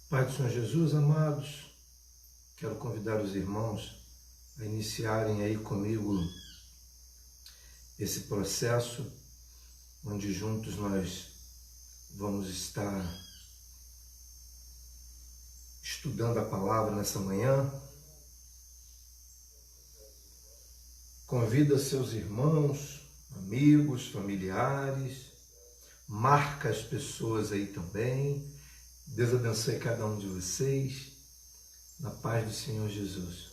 Pai do Senhor Jesus, amados, quero convidar os irmãos a iniciarem aí comigo esse processo onde juntos nós vamos estar estudando a palavra nessa manhã. Convida seus irmãos, amigos, familiares, marca as pessoas aí também. Deus abençoe cada um de vocês, na paz do Senhor Jesus.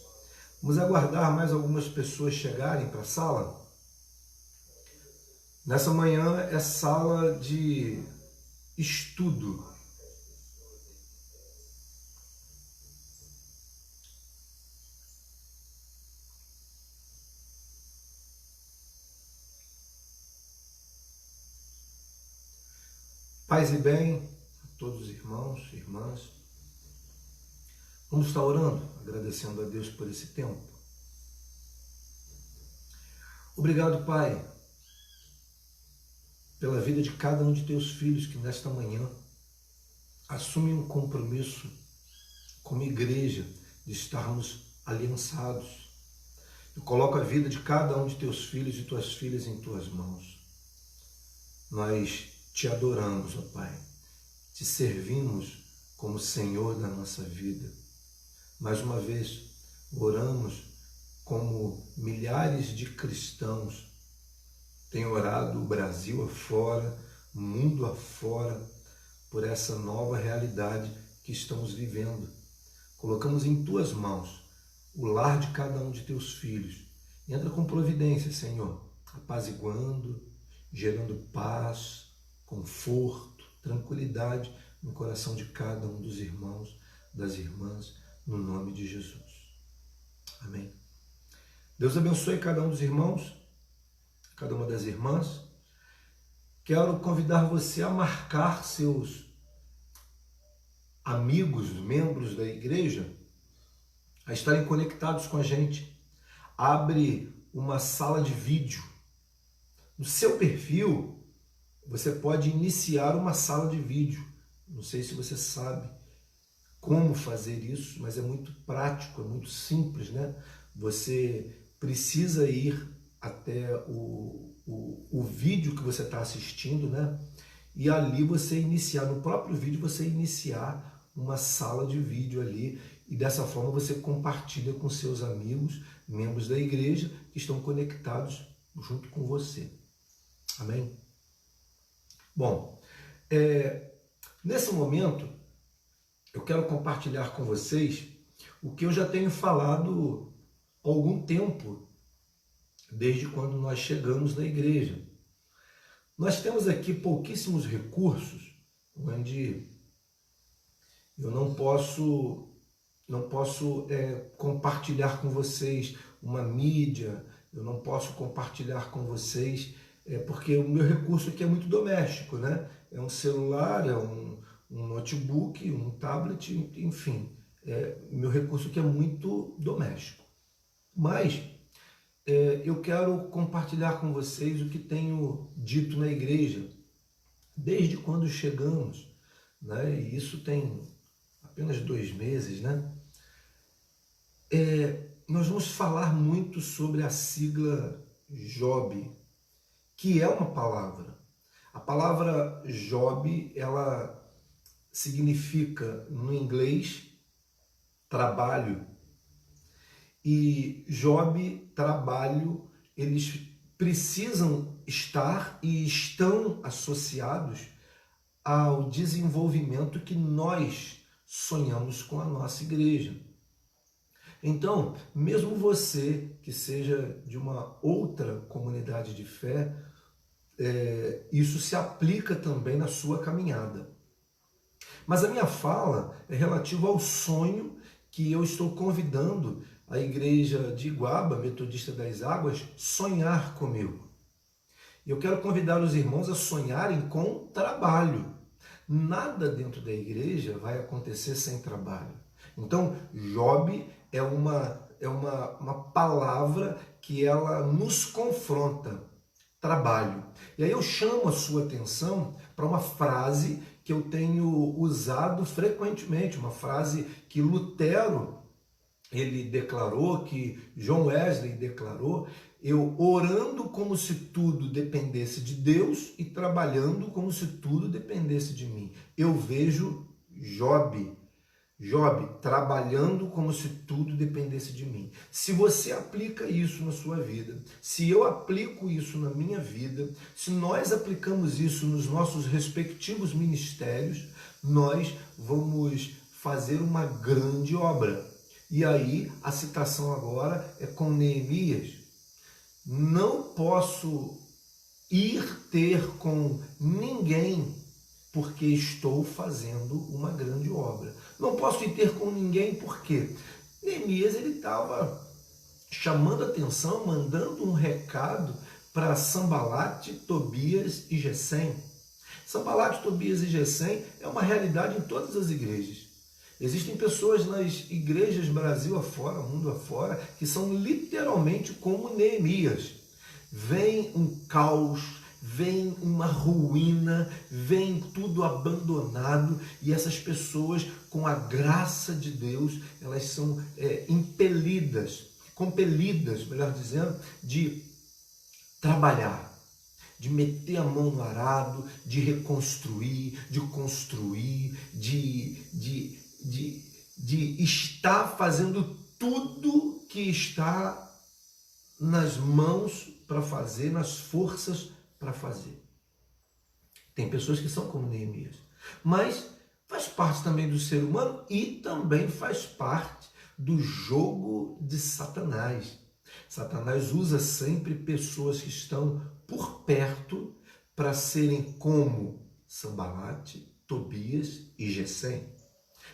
Vamos aguardar mais algumas pessoas chegarem para a sala. Nessa manhã é sala de estudo. Paz e bem a todos os irmãos e irmãs. Vamos estar orando, agradecendo a Deus por esse tempo. Obrigado, Pai, pela vida de cada um de teus filhos que nesta manhã assumem um compromisso como igreja de estarmos aliançados. Eu coloco a vida de cada um de teus filhos e tuas filhas em tuas mãos. Nós te adoramos, ó Pai, te servimos como Senhor da nossa vida. Mais uma vez, oramos como milhares de cristãos têm orado o Brasil afora, o mundo afora, por essa nova realidade que estamos vivendo. Colocamos em tuas mãos o lar de cada um de teus filhos. Entra com providência, Senhor, apaziguando, gerando paz, conforto, tranquilidade no coração de cada um dos irmãos, das irmãs, no nome de Jesus. Amém. Deus abençoe cada um dos irmãos, cada uma das irmãs. Quero convidar você a marcar seus amigos, membros da igreja, a estarem conectados com a gente. Abre uma sala de vídeo. No seu perfil, você pode iniciar uma sala de vídeo. Não sei se você sabe como fazer isso, mas é muito prático, é muito simples, né? Você precisa ir até o vídeo que você está assistindo, né? E ali você iniciar, no próprio vídeo, você iniciar uma sala de vídeo ali, e dessa forma você compartilha com seus amigos, membros da igreja, que estão conectados junto com você. Amém? Bom, nesse momento, eu quero compartilhar com vocês o que eu já tenho falado há algum tempo, desde quando nós chegamos na igreja. Nós temos aqui pouquíssimos recursos, onde eu não posso compartilhar com vocês uma mídia, eu não posso compartilhar com vocês, porque o meu recurso aqui é muito doméstico, né? É um celular, é um notebook, um tablet, enfim, meu recurso aqui é muito doméstico. Mas eu quero compartilhar com vocês o que tenho dito na igreja desde quando chegamos, né? E isso tem apenas 2 meses, né? Nós vamos falar muito sobre a sigla JOB, que é uma palavra. A palavra JOB, ela significa, no inglês, trabalho. E job, trabalho, eles precisam estar e estão associados ao desenvolvimento que nós sonhamos com a nossa igreja. Então, mesmo você que seja de uma outra comunidade de fé, isso se aplica também na sua caminhada. Mas a minha fala é relativa ao sonho que eu estou convidando a igreja de Iguaba, Metodista das Águas, sonhar comigo. Eu quero convidar os irmãos a sonharem com trabalho. Nada dentro da igreja vai acontecer sem trabalho. Então, Job é uma palavra que ela nos confronta. Trabalho. E aí eu chamo a sua atenção para uma frase que eu tenho usado frequentemente, uma frase que Lutero ele declarou, que John Wesley declarou: eu orando como se tudo dependesse de Deus e trabalhando como se tudo dependesse de mim. Eu vejo Job trabalhando como se tudo dependesse de mim. Se você aplica isso na sua vida, se eu aplico isso na minha vida, se nós aplicamos isso nos nossos respectivos ministérios, nós vamos fazer uma grande obra. E aí, a citação agora é com Neemias. Não posso ir ter com ninguém porque estou fazendo uma grande obra. Não posso ir ter com ninguém porque Neemias ele estava chamando atenção, mandando um recado para Sanbalate, Tobias e Gesem. Sanbalate, Tobias e Gesem é uma realidade em todas as igrejas. Existem pessoas nas igrejas Brasil afora, mundo afora, que são literalmente como Neemias. Vem um caos, vem uma ruína, vem tudo abandonado e essas pessoas, com a graça de Deus, elas são compelidas, melhor dizendo, de trabalhar, de meter a mão no arado, de reconstruir, de construir, de estar fazendo tudo que está nas mãos para fazer, nas forças para fazer. Tem pessoas que são como Neemias, mas faz parte também do ser humano e também faz parte do jogo de Satanás. Satanás usa sempre pessoas que estão por perto para serem como Sanbalate, Tobias e Gesem.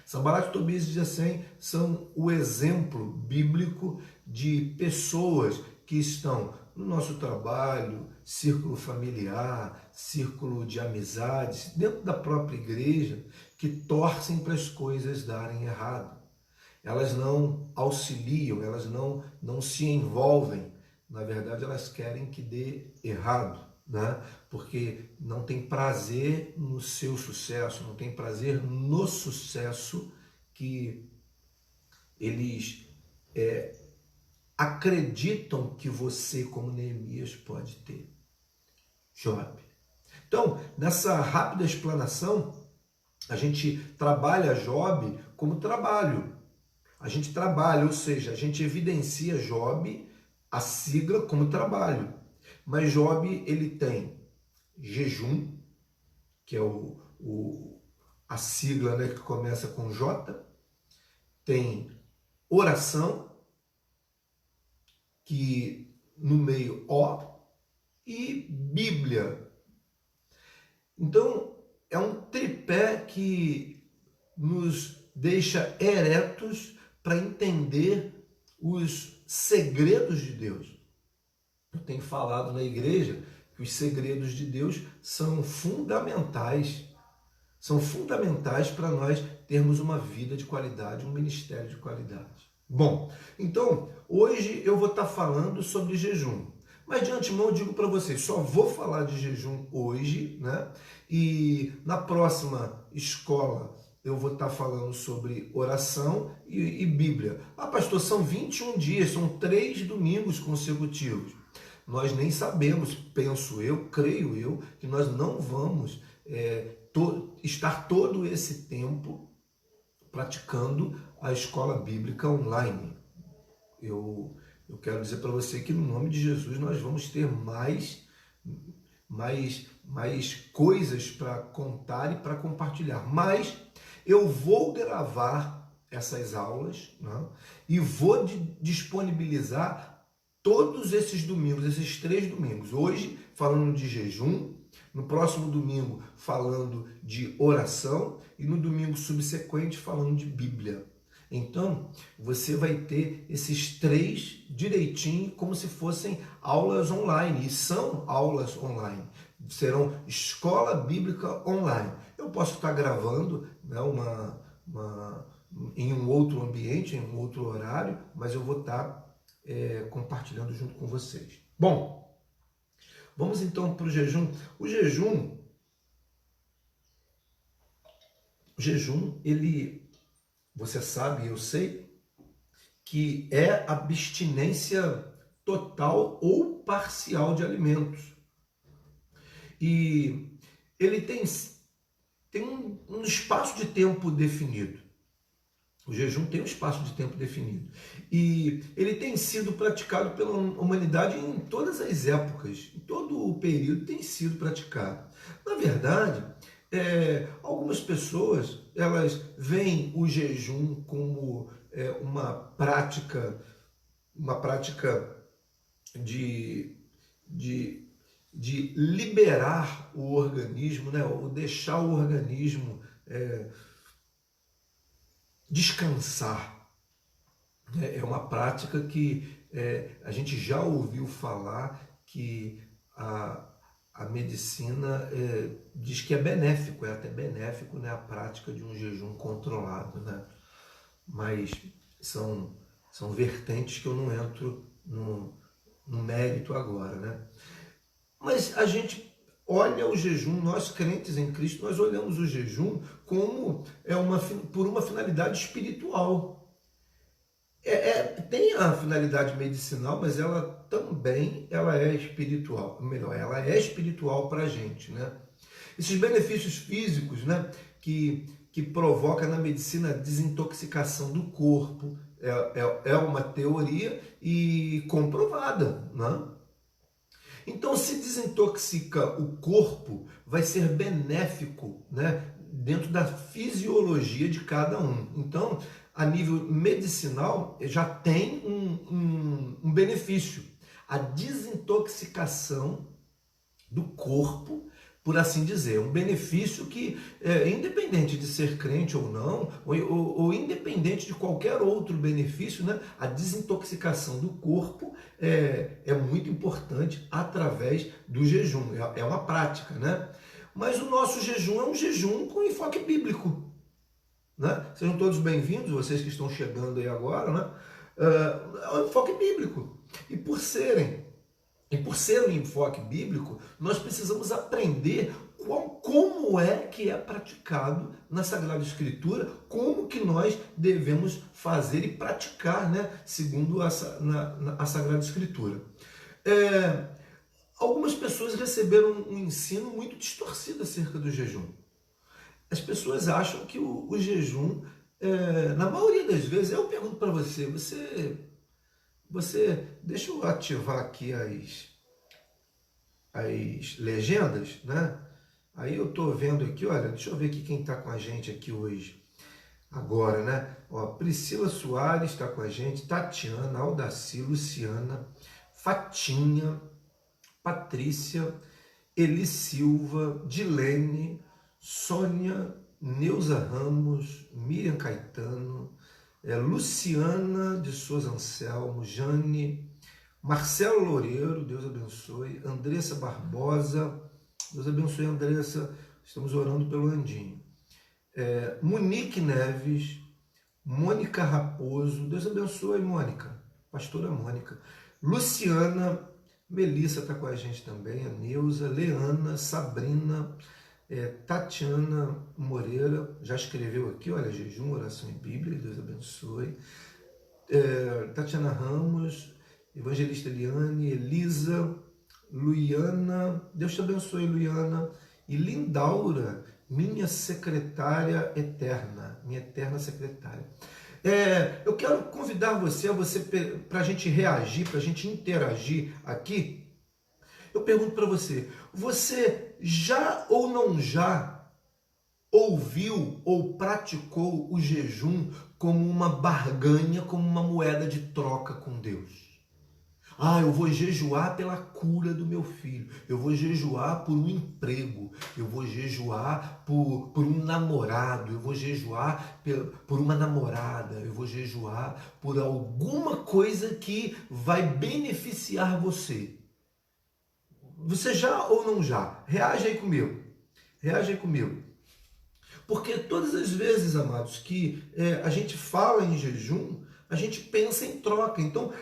Sanbalate, Tobias e Gesem são o exemplo bíblico de pessoas que estão no nosso trabalho, círculo familiar, círculo de amizades, dentro da própria igreja, que torcem para as coisas darem errado. Elas não auxiliam, elas não se envolvem. Na verdade, elas querem que dê errado, né? Porque não tem prazer no seu sucesso, não tem prazer no sucesso que eles acreditam que você, como Neemias, pode ter. Job. Então, nessa rápida explanação, a gente trabalha Job como trabalho. A gente trabalha, ou seja, a gente evidencia Job, a sigla, como trabalho. Mas Job, ele tem jejum, que é a sigla, né, que começa com J, tem oração, que no meio O, e Bíblia. Então, é um tripé que nos deixa eretos para entender os segredos de Deus. Eu tenho falado na igreja que os segredos de Deus são fundamentais para nós termos uma vida de qualidade, um ministério de qualidade. Bom, então, hoje eu vou estar falando sobre jejum. Mas de antemão eu digo para vocês, só vou falar de jejum hoje, né? E na próxima escola eu vou estar falando sobre oração e Bíblia. Ah, pastor, são 21 dias, são 3 domingos consecutivos. Nós nem sabemos, penso eu, creio eu, que nós não vamos estar todo esse tempo praticando a escola bíblica online. Eu quero dizer para você que no nome de Jesus nós vamos ter mais coisas para contar e para compartilhar. Mas eu vou gravar essas aulas, né, e vou disponibilizar todos esses domingos, esses 3 domingos. Hoje falando de jejum, no próximo domingo falando de oração e no domingo subsequente falando de Bíblia. Então, você vai ter esses 3 direitinho como se fossem aulas online, e são aulas online. Serão escola bíblica online. Eu posso estar gravando, né, em um outro ambiente, em um outro horário, mas eu vou estar compartilhando junto com vocês. Bom, vamos então para o jejum. O jejum, O jejum, você sabe, eu sei, que é abstinência total ou parcial de alimentos. E ele tem um espaço de tempo definido. O jejum tem um espaço de tempo definido. E ele tem sido praticado pela humanidade em todas as épocas, em todo o período tem sido praticado. Na verdade, algumas pessoas, elas veem o jejum como uma prática de liberar o organismo, né? Ou deixar o organismo descansar. É uma prática que a gente já ouviu falar que a medicina diz que é benéfico, é até benéfico, né, a prática de um jejum controlado, né? Mas são vertentes que eu não entro no mérito agora, né? Mas a gente olha o jejum, nós crentes em Cristo, nós olhamos o jejum como por uma finalidade espiritual. Tem a finalidade medicinal, mas ela também é espiritual. Melhor, ela é espiritual para a gente, né? Esses benefícios físicos, né, que provoca na medicina a desintoxicação do corpo, é uma teoria e comprovada, né? Então, se desintoxica o corpo, vai ser benéfico, né, dentro da fisiologia de cada um. Então, a nível medicinal, já tem um benefício. A desintoxicação do corpo, por assim dizer, um benefício que, independente de ser crente ou não, ou independente de qualquer outro benefício, né, a desintoxicação do corpo é muito importante através do jejum. É uma prática, né? Mas o nosso jejum é um jejum com enfoque bíblico, né? Sejam todos bem-vindos, vocês que estão chegando aí agora, né? É um enfoque bíblico. E por ser um enfoque bíblico, nós precisamos aprender como é que é praticado na Sagrada Escritura, como que nós devemos fazer e praticar, né, segundo a Sagrada Escritura. Algumas pessoas receberam um ensino muito distorcido acerca do jejum. As pessoas acham que o jejum, na maioria das vezes, eu pergunto para você, deixa eu ativar aqui as legendas, né? Aí eu tô vendo aqui, olha, deixa eu ver aqui quem está com a gente aqui hoje, agora, né? Ó, Priscila Soares está com a gente, Tatiana, Aldaci, Luciana, Fatinha, Patrícia, Eli Silva, Dilene, Sônia, Neuza Ramos, Miriam Caetano, Luciana de Souza Anselmo, Jane, Marcelo Loureiro, Deus abençoe, Andressa Barbosa, Deus abençoe, Andressa, estamos orando pelo Andinho, Monique Neves, Mônica Raposo, Deus abençoe, Mônica, pastora Mônica, Luciana, Melissa está com a gente também, a Neuza, Leana, Sabrina, Tatiana Moreira, já escreveu aqui, olha, jejum, oração e Bíblia, Deus abençoe, Tatiana Ramos, Evangelista Eliane, Elisa, Luiana, Deus te abençoe, Luiana, e Lindaura, minha secretária eterna, minha eterna secretária. Eu quero convidar você para a gente reagir, para a gente interagir aqui. Eu pergunto para você já ou não já ouviu ou praticou o jejum como uma barganha, como uma moeda de troca com Deus? Eu vou jejuar pela cura do meu filho, eu vou jejuar por um emprego, eu vou jejuar por um namorado, eu vou jejuar por uma namorada, eu vou jejuar por alguma coisa que vai beneficiar você. Você já ou não já? Reage aí comigo. Reage aí comigo. Porque todas as vezes, amados, que a gente fala em jejum, a gente pensa em troca. Então,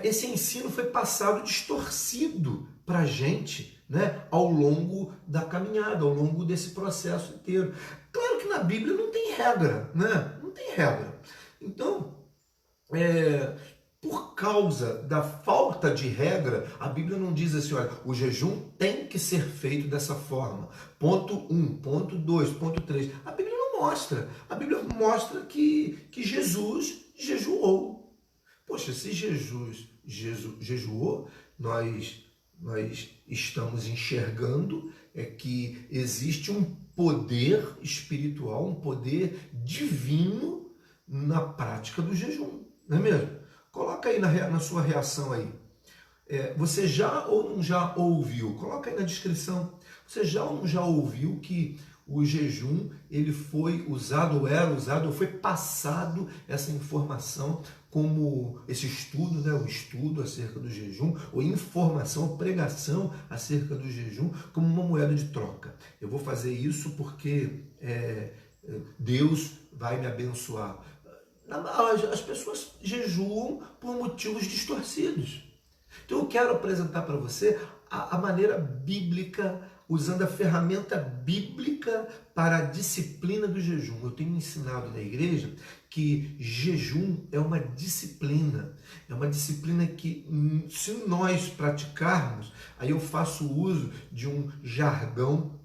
esse ensino foi passado distorcido para a gente, né, ao longo da caminhada, ao longo desse processo inteiro. Claro que na Bíblia não tem regra, né? Não tem regra. Então, por causa da falta de regra, a Bíblia não diz assim, olha, o jejum tem que ser feito dessa forma. Ponto 1, ponto 2, ponto 3. A Bíblia não mostra. A Bíblia mostra que Jesus jejuou. Poxa, se Jesus jejuou, nós estamos enxergando que existe um poder espiritual, um poder divino na prática do jejum, não é mesmo? Coloca aí na sua reação aí. Você já ou não já ouviu? Coloca aí na descrição. Você já ou não já ouviu que o jejum ele foi usado, ou era usado, ou foi passado essa informação como esse estudo, né, o estudo acerca do jejum, ou informação, pregação acerca do jejum, como uma moeda de troca. Eu vou fazer isso porque Deus vai me abençoar. As pessoas jejuam por motivos distorcidos. Então eu quero apresentar para você a maneira bíblica, usando a ferramenta bíblica para a disciplina do jejum. Eu tenho ensinado na igreja que jejum é uma disciplina que, se nós praticarmos, aí eu faço uso de um jargão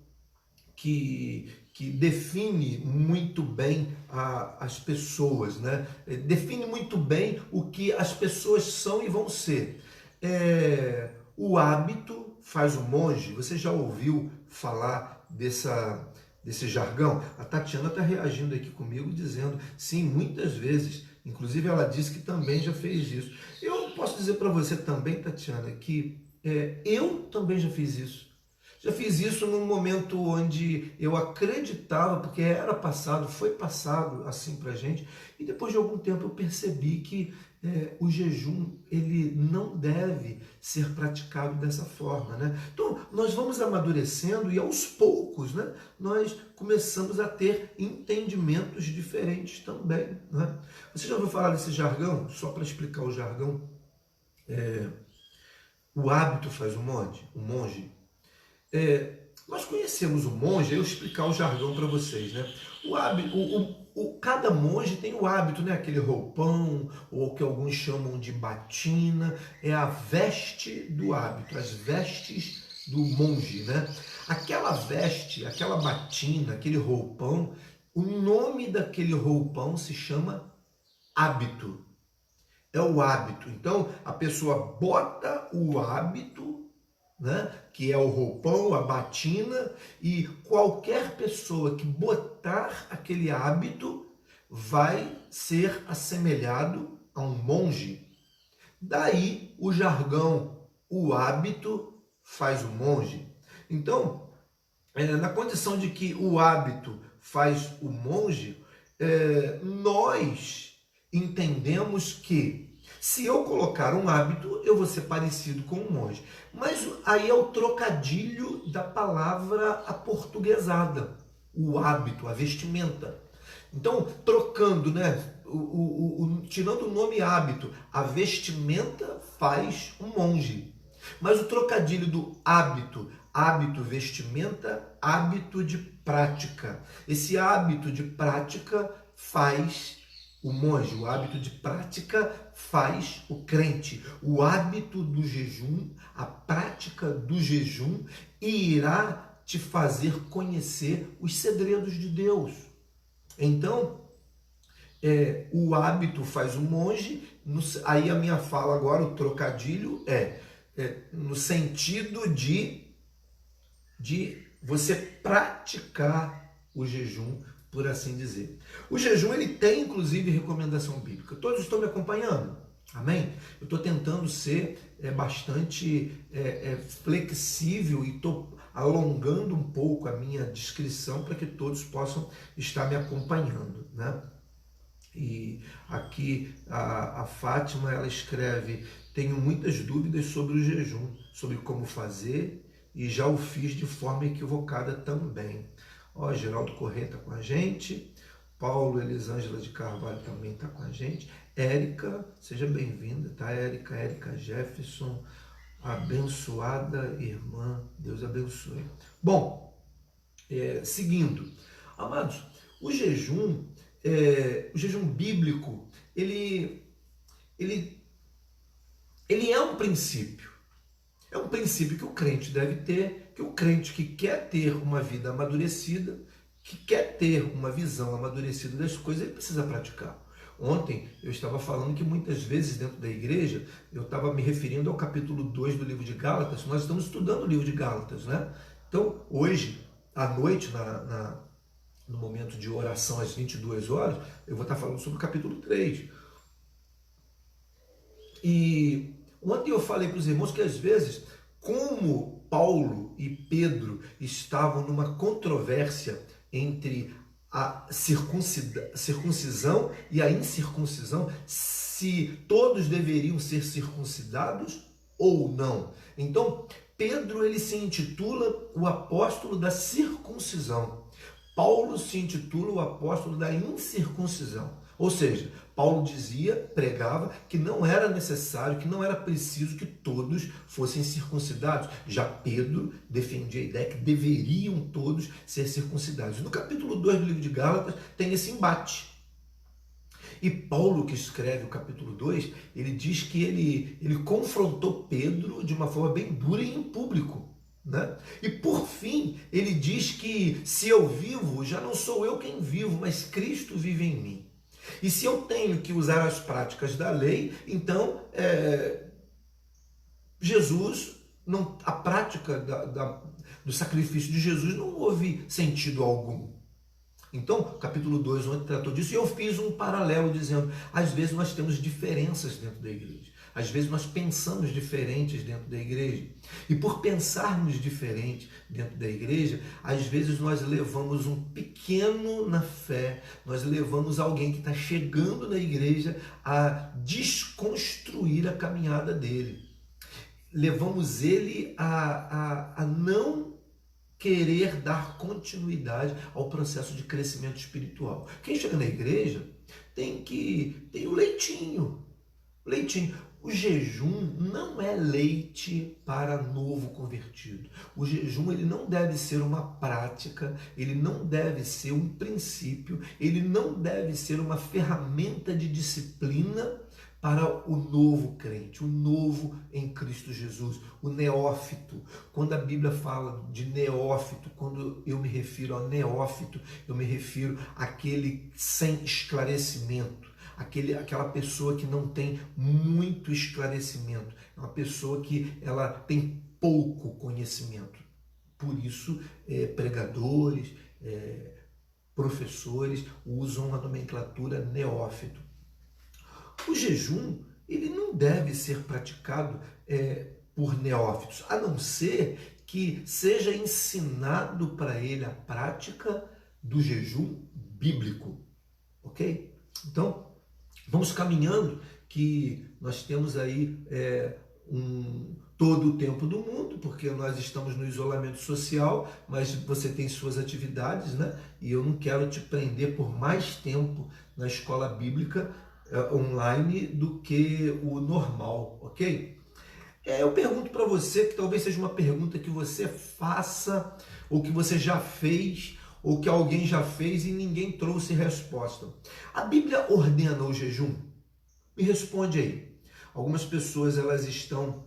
que define muito bem as pessoas, né? Define muito bem o que as pessoas são e vão ser. O hábito faz o monge. Você já ouviu falar desse jargão? A Tatiana está reagindo aqui comigo, dizendo sim, muitas vezes. Inclusive ela disse que também já fez isso. Eu posso dizer para você também, Tatiana, que eu também já fiz isso. Já fiz isso num momento onde eu acreditava, porque era passado, foi passado assim pra gente, e depois de algum tempo eu percebi que o jejum ele não deve ser praticado dessa forma, né? Então nós vamos amadurecendo e aos poucos, né, nós começamos a ter entendimentos diferentes também, né? Você já ouviu falar desse jargão? Só para explicar o jargão, o hábito faz o monge. Nós conhecemos o monge, eu vou explicar o jargão para vocês, né? O hábito, cada monge tem o hábito, né? Aquele roupão, ou que alguns chamam de batina, é a veste do hábito, as vestes do monge, né? Aquela veste, aquela batina, aquele roupão, o nome daquele roupão se chama hábito. É o hábito. Então, a pessoa bota o hábito, né, que é o roupão, a batina, e qualquer pessoa que botar aquele hábito vai ser assemelhado a um monge. Daí o jargão, o hábito faz o monge. Então, na condição de que o hábito faz o monge, nós entendemos que se eu colocar um hábito, eu vou ser parecido com um monge. Mas aí é o trocadilho da palavra aportuguesada. O hábito, a vestimenta. Então, trocando, né? Tirando o nome hábito, a vestimenta faz um monge. Mas o trocadilho do hábito, vestimenta, hábito de prática. Esse hábito de prática faz o monge, o hábito de prática faz o crente. O hábito do jejum, a prática do jejum irá te fazer conhecer os segredos de Deus. Então, o hábito faz o monge. Aí a minha fala agora, o trocadilho no sentido de você praticar o jejum, por assim dizer. O jejum ele tem inclusive recomendação bíblica. Todos estão me acompanhando? Amém? Eu estou tentando ser bastante flexível e estou alongando um pouco a minha descrição para que todos possam estar me acompanhando, né? E aqui a Fátima, ela escreve: tenho muitas dúvidas sobre o jejum, sobre como fazer, e já o fiz de forma equivocada também. Ó, Geraldo Corrêa está com a gente, Paulo Elisângela de Carvalho também está com a gente, Érica, seja bem-vinda, tá, Érica? Érica Jefferson, abençoada irmã, Deus abençoe. Bom, seguindo, amados, o jejum bíblico, ele é um princípio. É um princípio que o crente deve ter, que o crente que quer ter uma vida amadurecida, que quer ter uma visão amadurecida das coisas, ele precisa praticar. Ontem eu estava falando que muitas vezes dentro da igreja, eu estava me referindo ao capítulo 2 do livro de Gálatas. Nós estamos estudando o livro de Gálatas, né? Então, hoje, à noite, no momento de oração às 22 horas, eu vou estar falando sobre o capítulo 3. E ontem eu falei para os irmãos que às vezes, como Paulo e Pedro estavam numa controvérsia entre a circuncisão e a incircuncisão, se todos deveriam ser circuncidados ou não. Então, Pedro ele se intitula o apóstolo da circuncisão. Paulo se intitula o apóstolo da incircuncisão. Ou seja, Paulo pregava que não era necessário, que não era preciso que todos fossem circuncidados. Já Pedro defendia a ideia que deveriam todos ser circuncidados. No capítulo 2 do livro de Gálatas tem esse embate. E Paulo, que escreve o capítulo 2, ele diz que ele confrontou Pedro de uma forma bem dura e em público. Né? E por fim, ele diz que se eu vivo, já não sou eu quem vivo, mas Cristo vive em mim. E se eu tenho que usar as práticas da lei, então Jesus, a prática do sacrifício de Jesus não houve sentido algum. Então, capítulo 2, onde tratou disso, e eu fiz um paralelo dizendo, às vezes nós temos diferenças dentro da igreja. Às vezes nós pensamos diferentes dentro da igreja. E por pensarmos diferente dentro da igreja, às vezes nós levamos um pequeno na fé, nós levamos alguém que está chegando na igreja a desconstruir a caminhada dele. Levamos ele a não querer dar continuidade ao processo de crescimento espiritual. Quem chega na igreja tem o leitinho. O jejum não é leite para novo convertido. O jejum ele não deve ser uma prática, ele não deve ser um princípio, ele não deve ser uma ferramenta de disciplina para o novo crente, o novo em Cristo Jesus, o neófito. Quando a Bíblia fala de neófito, quando eu me refiro a neófito, eu me refiro àquele sem esclarecimento, aquela pessoa que não tem muito esclarecimento, é uma pessoa que ela tem pouco conhecimento. Por isso, pregadores, professores usam a nomenclatura neófito. O jejum ele não deve ser praticado por neófitos, a não ser que seja ensinado para ele a prática do jejum bíblico, ok? Então, vamos caminhando, que nós temos aí todo o tempo do mundo, porque nós estamos no isolamento social, mas você tem suas atividades, né? E eu não quero te prender por mais tempo na escola bíblica online do que o normal, ok? Eu pergunto para você, que talvez seja uma pergunta que você faça, ou que você já fez, ou que alguém já fez e ninguém trouxe resposta. A Bíblia ordena o jejum? Me responde aí. Algumas pessoas elas estão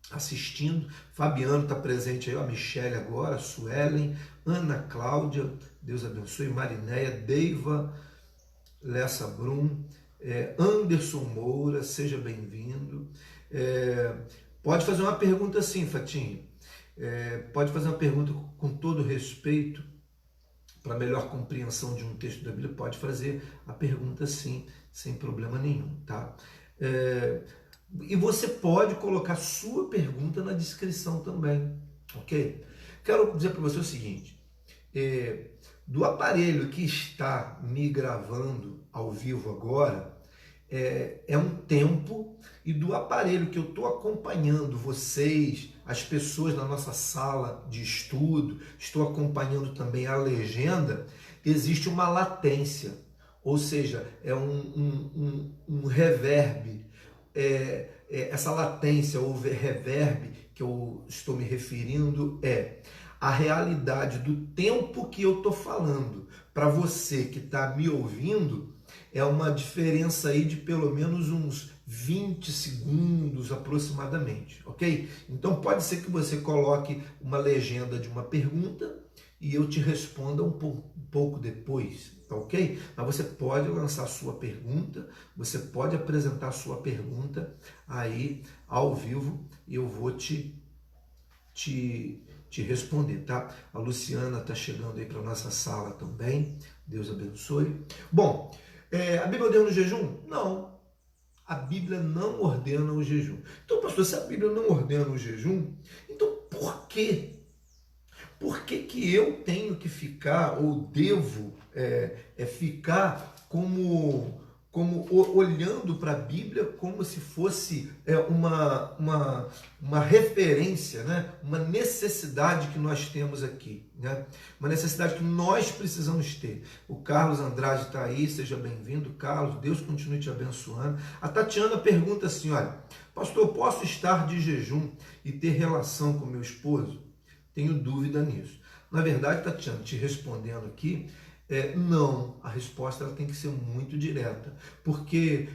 assistindo. Fabiano está presente aí, a Michele agora, a Suelen, Ana Cláudia, Deus abençoe, Marinéia, Deiva, Lessa Brum, Anderson Moura, seja bem-vindo. Pode fazer uma pergunta sim, Fatinho. Pode fazer uma pergunta com todo respeito, para melhor compreensão de um texto da Bíblia, pode fazer a pergunta sim, sem problema nenhum, tá? E você pode colocar sua pergunta na descrição também, ok? Quero dizer para você o seguinte, do aparelho que está me gravando ao vivo agora, é um tempo, e do aparelho que eu estou acompanhando vocês, as pessoas na nossa sala de estudo, estou acompanhando também a legenda, existe uma latência, ou seja, é um reverb. Essa latência ou reverb que eu estou me referindo é a realidade do tempo que eu estou falando. para você que está me ouvindo, é uma diferença aí de pelo menos uns 20 segundos aproximadamente, ok? Então pode ser que você coloque uma legenda de uma pergunta e eu te responda um pouco depois, tá ok? Mas você pode lançar sua pergunta, você pode apresentar sua pergunta aí ao vivo e eu vou te responder, tá? A Luciana está chegando aí para nossa sala também, Deus abençoe. Bom, a Bíblia ordena o jejum? Não, a Bíblia não ordena o jejum. Então, pastor, se a Bíblia não ordena o jejum, então por quê? Por que que eu tenho que ficar, ou devo ficar como olhando para a Bíblia como se fosse uma referência, né? Uma necessidade que nós temos aqui, né? Uma necessidade que nós precisamos ter. O Carlos Andrade está aí, seja bem-vindo, Carlos, Deus continue te abençoando. A Tatiana pergunta assim, olha, pastor, eu posso estar de jejum e ter relação com meu esposo? Tenho dúvida nisso. Na verdade, Tatiana, te respondendo aqui, não, a resposta ela tem que ser muito direta, porque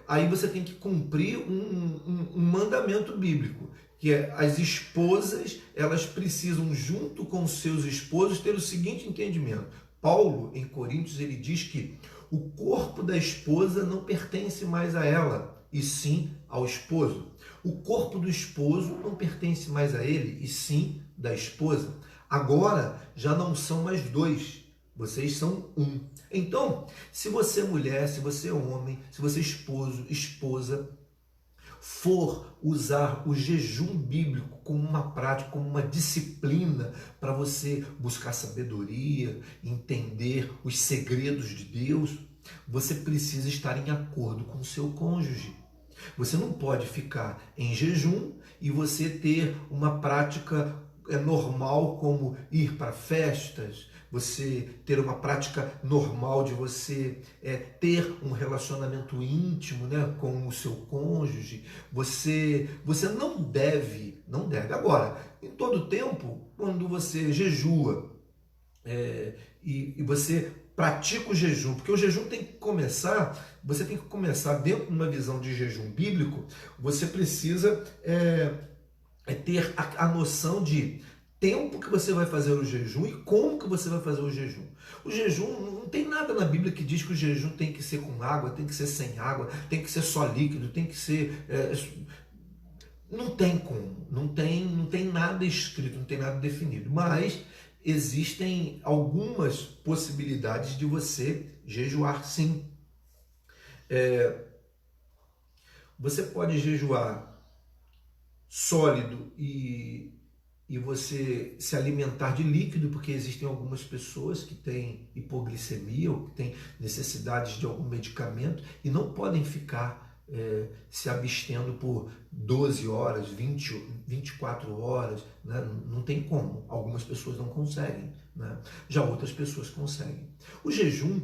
aí você tem que cumprir um mandamento bíblico, que é as esposas, elas precisam, junto com seus esposos, ter o seguinte entendimento. Paulo, em Coríntios, ele diz que o corpo da esposa não pertence mais a ela, e sim ao esposo. O corpo do esposo não pertence mais a ele, e sim da esposa. Agora já não são mais dois, vocês são um. Então, se você é mulher, se você é homem, se você é esposo, esposa, for usar o jejum bíblico como uma prática, como uma disciplina para você buscar sabedoria, entender os segredos de Deus, você precisa estar em acordo com o seu cônjuge. Você não pode ficar em jejum e você ter uma prática normal como ir para festas, você ter uma prática normal de você ter um relacionamento íntimo, né, com o seu cônjuge. Você não deve. Agora, em todo tempo, quando você jejua e você pratica o jejum, porque o jejum tem que começar, você tem que começar dentro de uma visão de jejum bíblico, você precisa ter a noção de tempo que você vai fazer o jejum e como que você vai fazer o jejum. O jejum, não tem nada na Bíblia que diz que o jejum tem que ser com água, tem que ser sem água, tem que ser só líquido, tem que ser... não tem como, não tem nada escrito, não tem nada definido, mas existem algumas possibilidades de você jejuar sim. Você pode jejuar sólido e você se alimentar de líquido, porque existem algumas pessoas que têm hipoglicemia ou que têm necessidades de algum medicamento e não podem ficar se abstendo por 12 horas, 24 horas, né? Não tem como. Algumas pessoas não conseguem, né? Já outras pessoas conseguem. O jejum,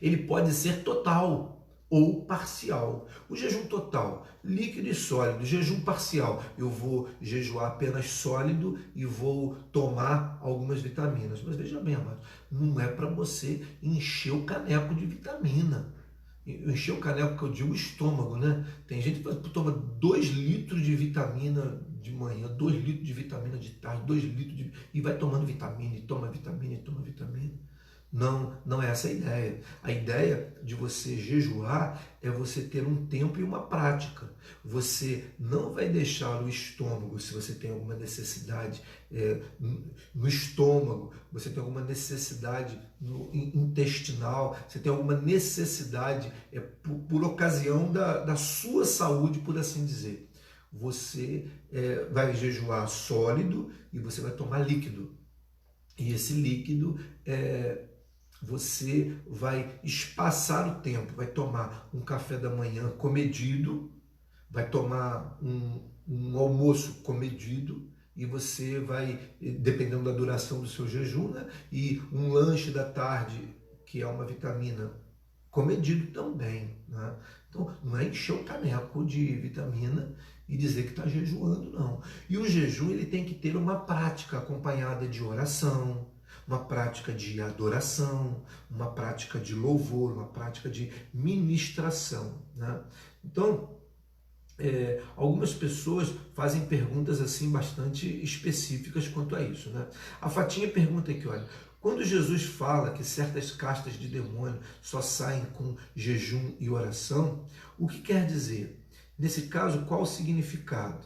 ele pode ser total ou parcial. O jejum total, líquido e sólido. Jejum parcial, eu vou jejuar apenas sólido e vou tomar algumas vitaminas. Mas veja bem, amado, não é para você encher o caneco de vitamina. Encher o caneco, que eu digo estômago, né? Tem gente que toma 2 litros de vitamina de manhã, 2 litros de vitamina de tarde, 2 litros e vai tomando vitamina, e toma vitamina, e toma vitamina. Não é essa a ideia. A ideia de você jejuar é você ter um tempo e uma prática. Você não vai deixar o estômago, se você tem alguma necessidade no estômago, você tem alguma necessidade no intestinal, você tem alguma necessidade por ocasião da sua saúde, por assim dizer. Você vai jejuar sólido e você vai tomar líquido. E esse líquido você vai espaçar o tempo, vai tomar um café da manhã comedido, vai tomar um almoço comedido e você vai, dependendo da duração do seu jejum, né, e um lanche da tarde, que é uma vitamina, comedido também, né? Então, não é encher o caneco de vitamina e dizer que está jejuando, não. E o jejum ele tem que ter uma prática acompanhada de oração. uma prática de adoração, uma prática de louvor, uma prática de ministração, né? Então, algumas pessoas fazem perguntas assim bastante específicas quanto a isso, né? A Fatinha pergunta aqui, olha, quando Jesus fala que certas castas de demônio só saem com jejum e oração, o que quer dizer? Nesse caso, qual o significado?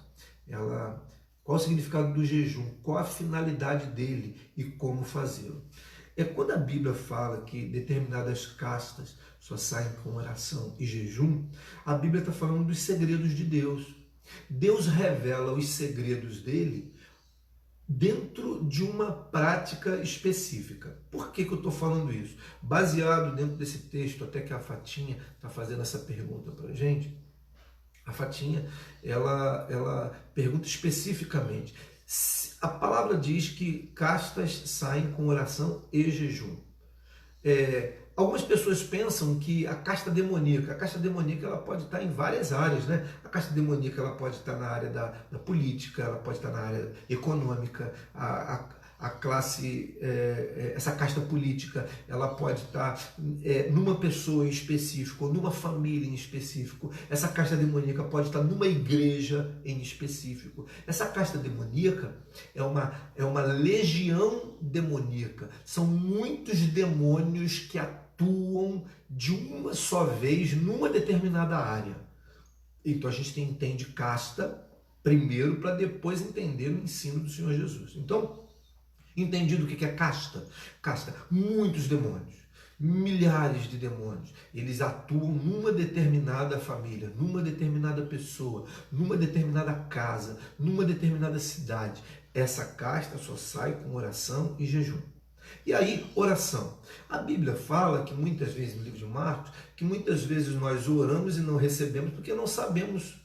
Qual o significado do jejum? Qual a finalidade dele e como fazê-lo? Quando a Bíblia fala que determinadas castas só saem com oração e jejum, a Bíblia está falando dos segredos de Deus. Deus revela os segredos dele dentro de uma prática específica. Por que eu estou falando isso? Baseado dentro desse texto, até que a Fatinha está fazendo essa pergunta para a gente, a Fatinha, ela pergunta especificamente. A palavra diz que castas saem com oração e jejum. Algumas pessoas pensam que a casta demoníaca ela pode estar em várias áreas, né? A casta demoníaca ela pode estar na área da política, ela pode estar na área econômica, a classe, essa casta política, ela pode estar numa pessoa em específico, ou numa família em específico. Essa casta demoníaca pode estar numa igreja em específico. Essa casta demoníaca é uma legião demoníaca. São muitos demônios que atuam de uma só vez numa determinada área. Então a gente entende casta primeiro para depois entender o ensino do Senhor Jesus. Então, entendido o que é casta? Casta, muitos demônios, milhares de demônios, eles atuam numa determinada família, numa determinada pessoa, numa determinada casa, numa determinada cidade. Essa casta só sai com oração e jejum. E aí, oração. A Bíblia fala que muitas vezes, no livro de Marcos, que muitas vezes nós oramos e não recebemos porque não sabemos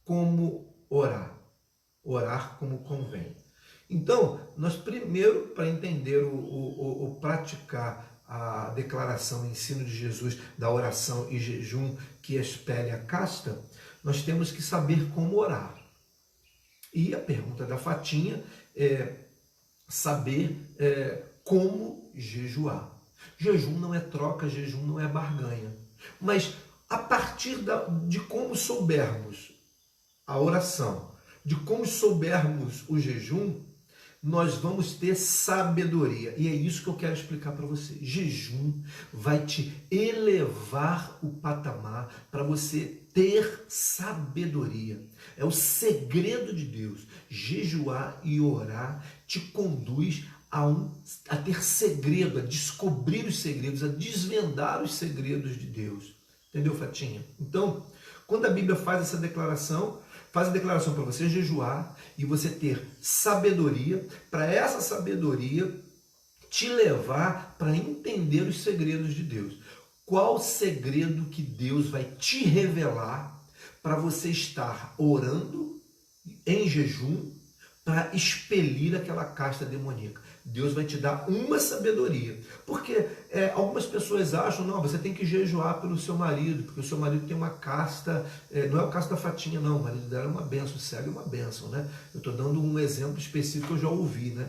como orar como convém. Então, nós primeiro, para entender ou praticar a declaração, o ensino de Jesus da oração e jejum que expele a casta, nós temos que saber como orar. E a pergunta da Fatinha é saber como jejuar. Jejum não é troca, jejum não é barganha. Mas a partir de como soubermos a oração, de como soubermos o jejum, nós vamos ter sabedoria. E é isso que eu quero explicar para você. Jejum vai te elevar o patamar para você ter sabedoria. É o segredo de Deus. Jejuar e orar te conduz a ter segredo, a descobrir os segredos, a desvendar os segredos de Deus. Entendeu, Fatinha? Então, quando a Bíblia faz essa declaração, faz a declaração para você jejuar e você ter sabedoria, para essa sabedoria te levar para entender os segredos de Deus. Qual o segredo que Deus vai te revelar para você estar orando em jejum para expelir aquela casta demoníaca? Deus vai te dar uma sabedoria. Porque algumas pessoas acham, não, você tem que jejuar pelo seu marido, porque o seu marido tem uma casta, não é o caso da Fatinha, não, o marido dela é uma bênção, o Célio é uma bênção, né? Eu estou dando um exemplo específico que eu já ouvi, né?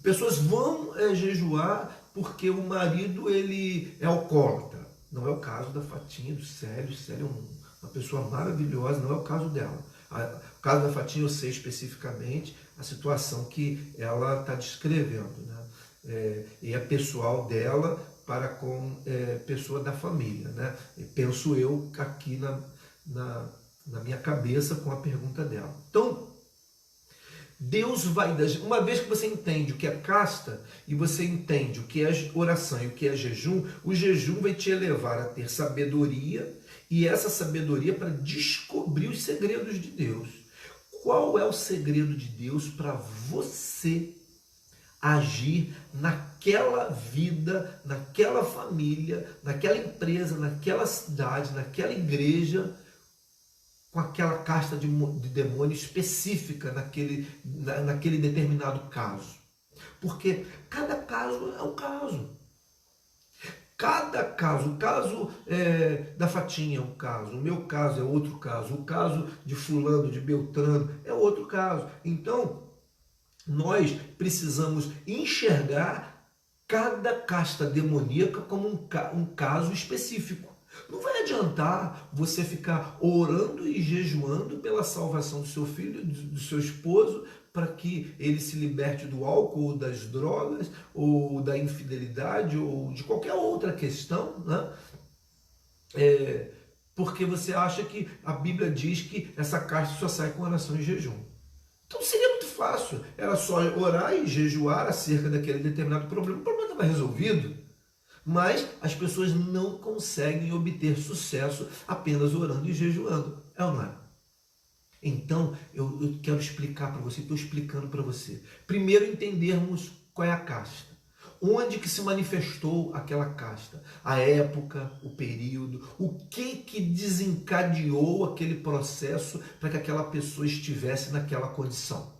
Pessoas vão jejuar porque o marido ele é alcoólatra. Não é o caso da Fatinha, do Célio. O Célio é uma pessoa maravilhosa, não é o caso dela. O caso da Fatinha eu sei especificamente a situação que ela está descrevendo, né? E é pessoal dela para com pessoa da família, né? E penso eu aqui na minha cabeça com a pergunta dela. Então, Deus vai, uma vez que você entende o que é casta e você entende o que é oração e o que é jejum, o jejum vai te elevar a ter sabedoria, e essa sabedoria para descobrir os segredos de Deus. Qual é o segredo de Deus para você agir naquela vida, naquela família, naquela empresa, naquela cidade, naquela igreja, com aquela casta de demônio específica naquele determinado caso? Porque cada caso é um caso. Cada caso, o caso da Fatinha é um caso, o meu caso é outro caso, o caso de fulano, de Beltrano é outro caso. Então, nós precisamos enxergar cada casta demoníaca como um caso específico. Não vai adiantar você ficar orando e jejuando pela salvação do seu filho, do seu esposo, para que ele se liberte do álcool, ou das drogas, ou da infidelidade, ou de qualquer outra questão, né? Porque você acha que a Bíblia diz que essa casta só sai com oração e jejum. Então seria muito fácil, era só orar e jejuar acerca daquele determinado problema. O problema estava resolvido. Mas as pessoas não conseguem obter sucesso apenas orando e jejuando. É ou não é? Então, eu quero explicar para você, estou explicando para você. Primeiro, entendermos qual é a casta. Onde que se manifestou aquela casta? A época, o período, o que desencadeou aquele processo para que aquela pessoa estivesse naquela condição.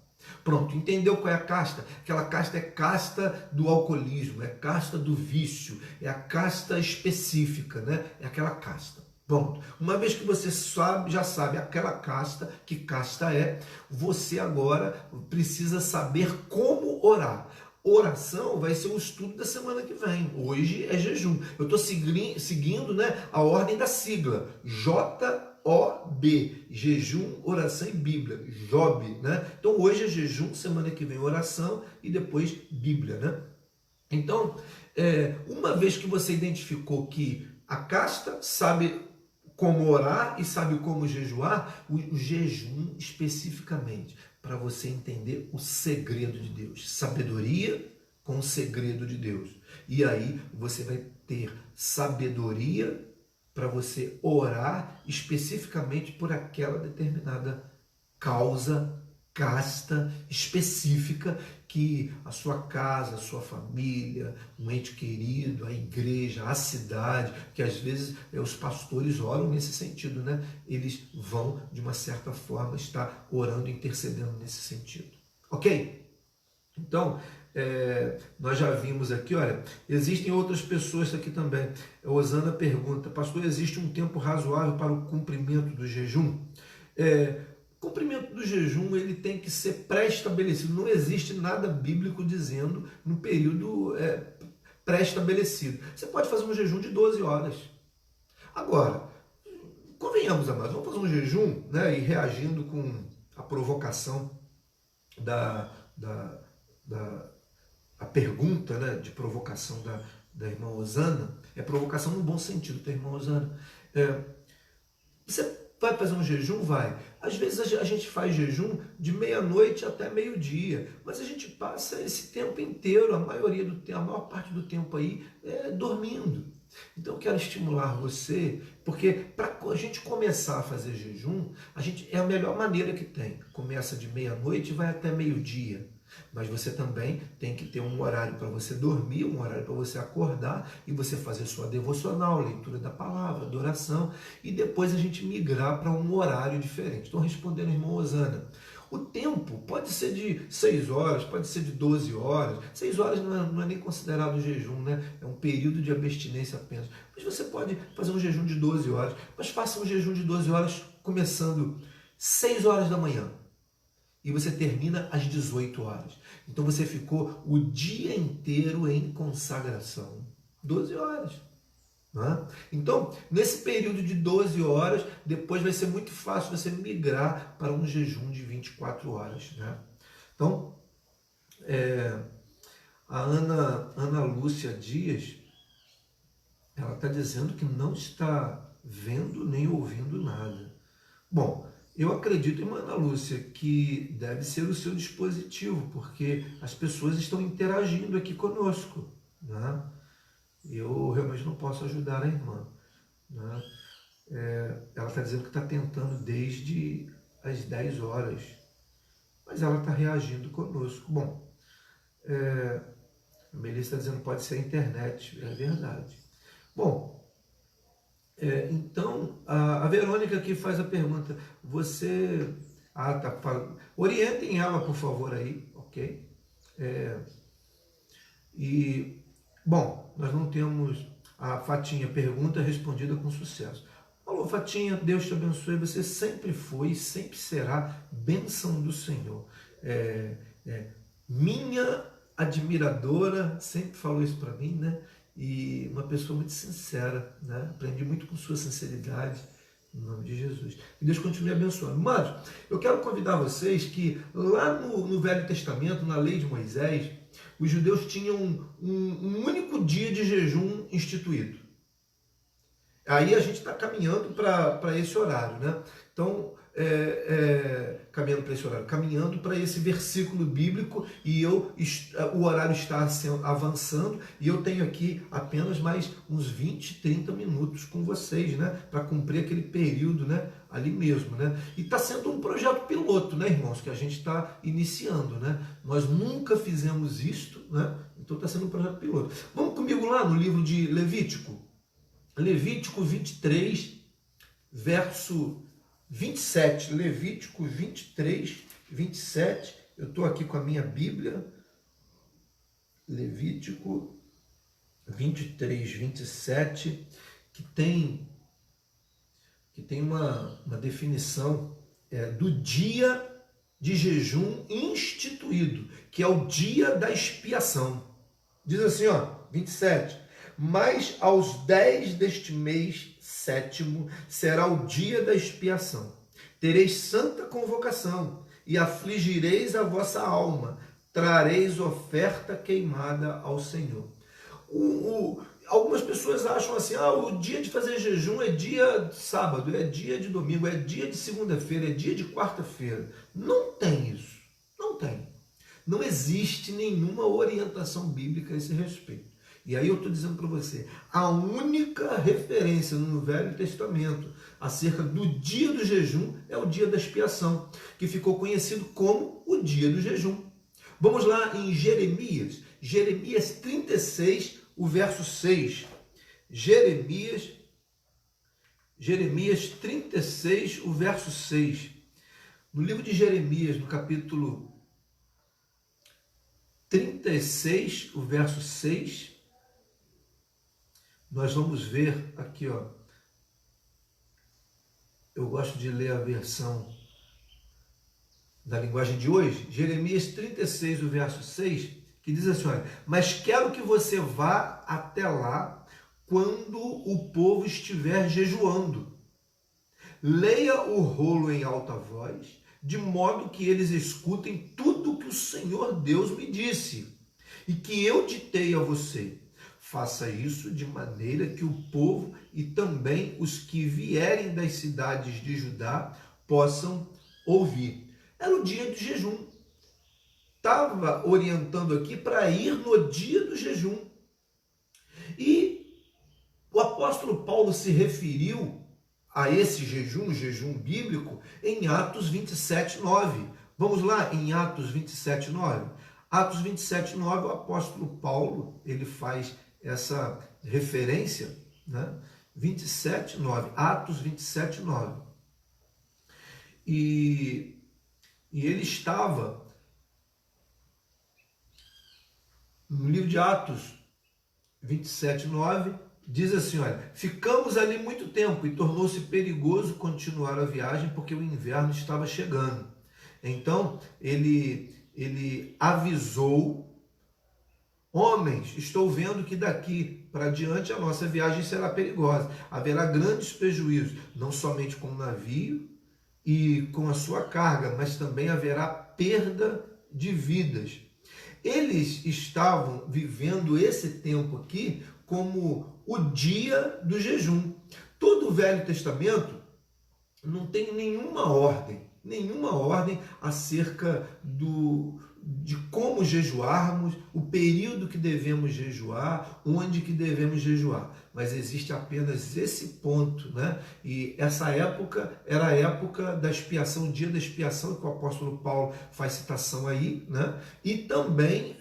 Pronto, entendeu qual é a casta? Aquela casta é casta do alcoolismo, é casta do vício, é a casta específica, né? É aquela casta. Pronto, uma vez que você sabe, já sabe aquela casta, que casta é, você agora precisa saber como orar. Oração vai ser o estudo da semana que vem. Hoje é jejum. Eu estou seguindo, né, a ordem da sigla. JOB. Jejum, oração e Bíblia. JOB, né? Então hoje é jejum, semana que vem oração e depois Bíblia, né? Então, uma vez que você identificou que a casta sabe como orar e sabe como jejuar, o jejum especificamente, para você entender o segredo de Deus. Sabedoria com o segredo de Deus. E aí você vai ter sabedoria para você orar especificamente por aquela determinada causa, casta específica que a sua casa, a sua família, um ente querido, a igreja, a cidade, que às vezes os pastores oram nesse sentido, né? Eles vão, de uma certa forma, estar orando e intercedendo nesse sentido. Ok? Então, nós já vimos aqui, olha, existem outras pessoas aqui também. Osana pergunta, pastor, existe um tempo razoável para o cumprimento do jejum? O cumprimento do jejum ele tem que ser pré-estabelecido. Não existe nada bíblico dizendo no período pré-estabelecido. Você pode fazer um jejum de 12 horas. Agora, convenhamos, amados, vamos fazer um jejum, né, e reagindo com a provocação a pergunta, né, de provocação da irmã Osana. É provocação no bom sentido, tá, irmã Osana? Você vai fazer um jejum? Vai. Às vezes a gente faz jejum de meia-noite até meio-dia, mas a gente passa esse tempo inteiro, a maior parte do tempo aí, dormindo. Então eu quero estimular você, porque para a gente começar a fazer jejum, é a melhor maneira que tem. Começa de meia-noite e vai até meio-dia. Mas você também tem que ter um horário para você dormir, um horário para você acordar e você fazer sua devocional, leitura da palavra, adoração, e depois a gente migrar para um horário diferente. Estou respondendo a irmã Osana. O tempo pode ser de 6 horas, pode ser de 12 horas. 6 horas não é nem considerado jejum, né? É um período de abstinência apenas. Mas você pode fazer um jejum de 12 horas. Mas faça um jejum de 12 horas começando 6 horas da manhã. E você termina às 18 horas. Então você ficou o dia inteiro em consagração. 12 horas. Né? Então, nesse período de 12 horas, depois vai ser muito fácil você migrar para um jejum de 24 horas. Né? Então, a Ana Lúcia Dias, ela está dizendo que não está vendo nem ouvindo nada. Bom, eu acredito, irmã Ana Lúcia, que deve ser o seu dispositivo, porque as pessoas estão interagindo aqui conosco. Né? Eu realmente não posso ajudar a irmã. Né? Ela está dizendo que está tentando desde as 10 horas, mas ela está reagindo conosco. Bom, a Melissa está dizendo que pode ser a internet, é verdade. Bom, então, a Verônica aqui faz a pergunta, você... orientem ela, por favor, aí, ok? Bom, nós não temos a Fatinha, pergunta respondida com sucesso. Alô, Fatinha, Deus te abençoe, você sempre foi e sempre será bênção do Senhor. Minha admiradora, sempre falou isso para mim, né? E uma pessoa muito sincera, né? Aprendi muito com sua sinceridade, em nome de Jesus. Que Deus continue abençoando. Mas eu quero convidar vocês que lá no Velho Testamento, na lei de Moisés, os judeus tinham um único dia de jejum instituído. Aí a gente está caminhando para esse horário, né? Então, caminhando para esse horário, caminhando para esse versículo bíblico, e o horário está avançando, e eu tenho aqui apenas mais uns 20, 30 minutos com vocês, né? Para cumprir aquele período, né? Ali mesmo, né? E está sendo um projeto piloto, né, irmãos? Que a gente está iniciando, né? Nós nunca fizemos isto, né? Então está sendo um projeto piloto. Vamos comigo lá no livro de Levítico. Levítico 23, verso 27. Levítico 23, 27. Eu estou aqui com a minha Bíblia. Levítico 23, 27, que tem uma definição do dia de jejum instituído, que é o dia da expiação. Diz assim, ó, 27. Mas aos 10 deste mês sétimo será o dia da expiação. Tereis santa convocação e afligireis a vossa alma. Trareis oferta queimada ao Senhor. Algumas pessoas acham assim, o dia de fazer jejum é dia de sábado, é dia de domingo, é dia de segunda-feira, é dia de quarta-feira. Não tem isso. Não tem. Não existe nenhuma orientação bíblica a esse respeito. E aí eu estou dizendo para você, a única referência no Velho Testamento acerca do dia do jejum é o dia da expiação, que ficou conhecido como o dia do jejum. Vamos lá em Jeremias 36, o verso 6. Jeremias 36, o verso 6. No livro de Jeremias, no capítulo 36, o verso 6, nós vamos ver aqui, ó. Eu gosto de ler a versão da linguagem de hoje. Jeremias 36, o verso 6, que diz assim, olha, mas quero que você vá até lá quando o povo estiver jejuando. Leia o rolo em alta voz, de modo que eles escutem tudo que o Senhor Deus me disse e que eu ditei a você. Faça isso de maneira que o povo e também os que vierem das cidades de Judá possam ouvir. Era o dia do jejum. Estava orientando aqui para ir no dia do jejum. E o apóstolo Paulo se referiu a esse jejum, o jejum bíblico, em Atos 27, 9. Vamos lá em Atos 27, 9. Atos 27, 9, o apóstolo Paulo, ele faz essa referência, né? 27, 9. Atos 27, 9. E ele estava no livro de Atos 27, 9, diz assim, olha, ficamos ali muito tempo e tornou-se perigoso continuar a viagem porque o inverno estava chegando. Então, ele avisou, homens, estou vendo que daqui para diante a nossa viagem será perigosa. Haverá grandes prejuízos, não somente com o navio e com a sua carga, mas também haverá perda de vidas. Eles estavam vivendo esse tempo aqui como o dia do jejum. Todo o Velho Testamento não tem nenhuma ordem acerca de como jejuarmos, o período que devemos jejuar, onde que devemos jejuar. Mas existe apenas esse ponto, né? E essa época era a época da expiação, o dia da expiação, que o apóstolo Paulo faz citação aí, né? E também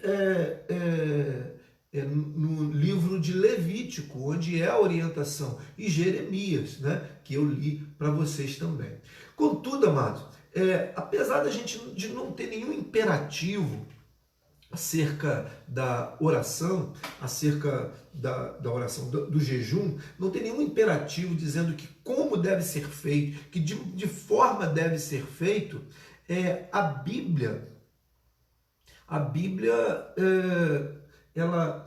no livro de Levítico, onde é a orientação, e Jeremias, né? Que eu li para vocês também. Contudo, amados, apesar da gente de não ter nenhum imperativo acerca da oração, acerca da oração do jejum, não tem nenhum imperativo dizendo que como deve ser feito, que de forma deve ser feito, a Bíblia A Bíblia, ela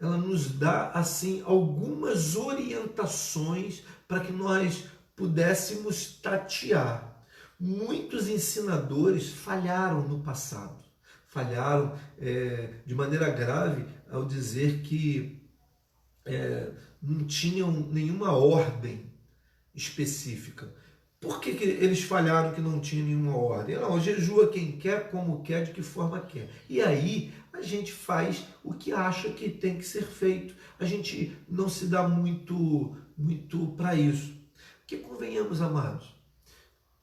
nos dá assim algumas orientações para que nós pudéssemos tatear. Muitos ensinadores falharam no passado, falharam de maneira grave ao dizer que não tinham nenhuma ordem específica. Por que eles falharam que não tinha nenhuma ordem? Não, jejua quem quer, como quer, de que forma quer. E aí a gente faz o que acha que tem que ser feito. A gente não se dá muito para isso. Que convenhamos, amados,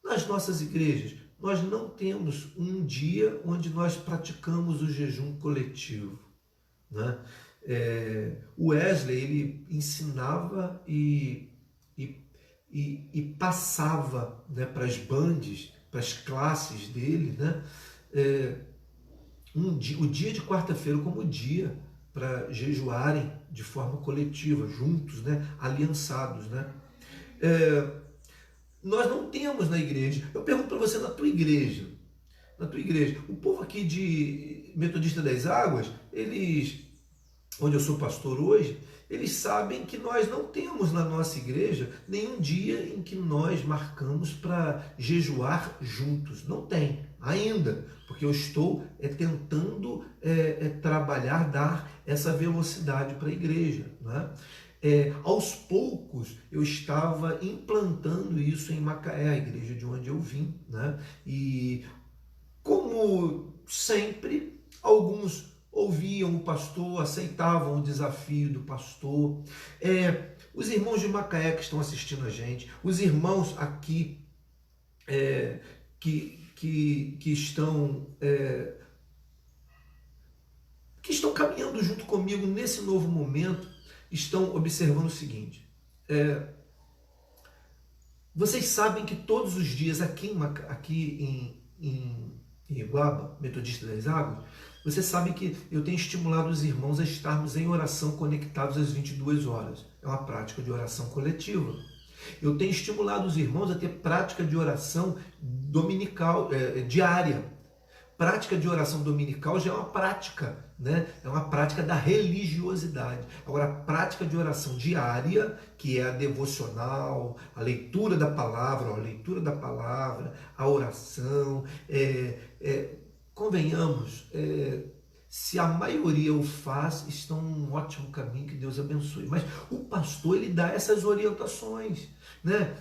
nas nossas igrejas, nós não temos um dia onde nós praticamos o jejum coletivo, né? O Wesley, ele ensinava e passava, né, para as bandes, para as classes dele, né, o dia de quarta-feira como dia para jejuarem de forma coletiva, juntos, né, aliançados, né. Nós não temos na igreja. Eu pergunto para você, na tua igreja, o povo aqui de Metodista das Águas, onde eu sou pastor hoje, eles sabem que nós não temos na nossa igreja nenhum dia em que nós marcamos para jejuar juntos. Não tem, ainda, porque eu estou tentando trabalhar, dar essa velocidade para a igreja, né? Aos poucos eu estava implantando isso em Macaé, a igreja de onde eu vim, né? E como sempre, alguns ouviam o pastor, aceitavam o desafio do pastor. Os irmãos de Macaé que estão assistindo a gente, os irmãos aqui que estão caminhando junto comigo nesse novo momento, estão observando o seguinte. Vocês sabem que todos os dias aqui em Iguaba, Metodista das Águas, você sabe que eu tenho estimulado os irmãos a estarmos em oração conectados às 22 horas. É uma prática de oração coletiva. Eu tenho estimulado os irmãos a ter prática de oração dominical, diária. Prática de oração dominical já é uma prática, né? É uma prática da religiosidade. Agora, a prática de oração diária, que é a devocional, a leitura da palavra, a oração, convenhamos, se a maioria o faz, estão num ótimo caminho, que Deus abençoe. Mas o pastor, ele dá essas orientações, né?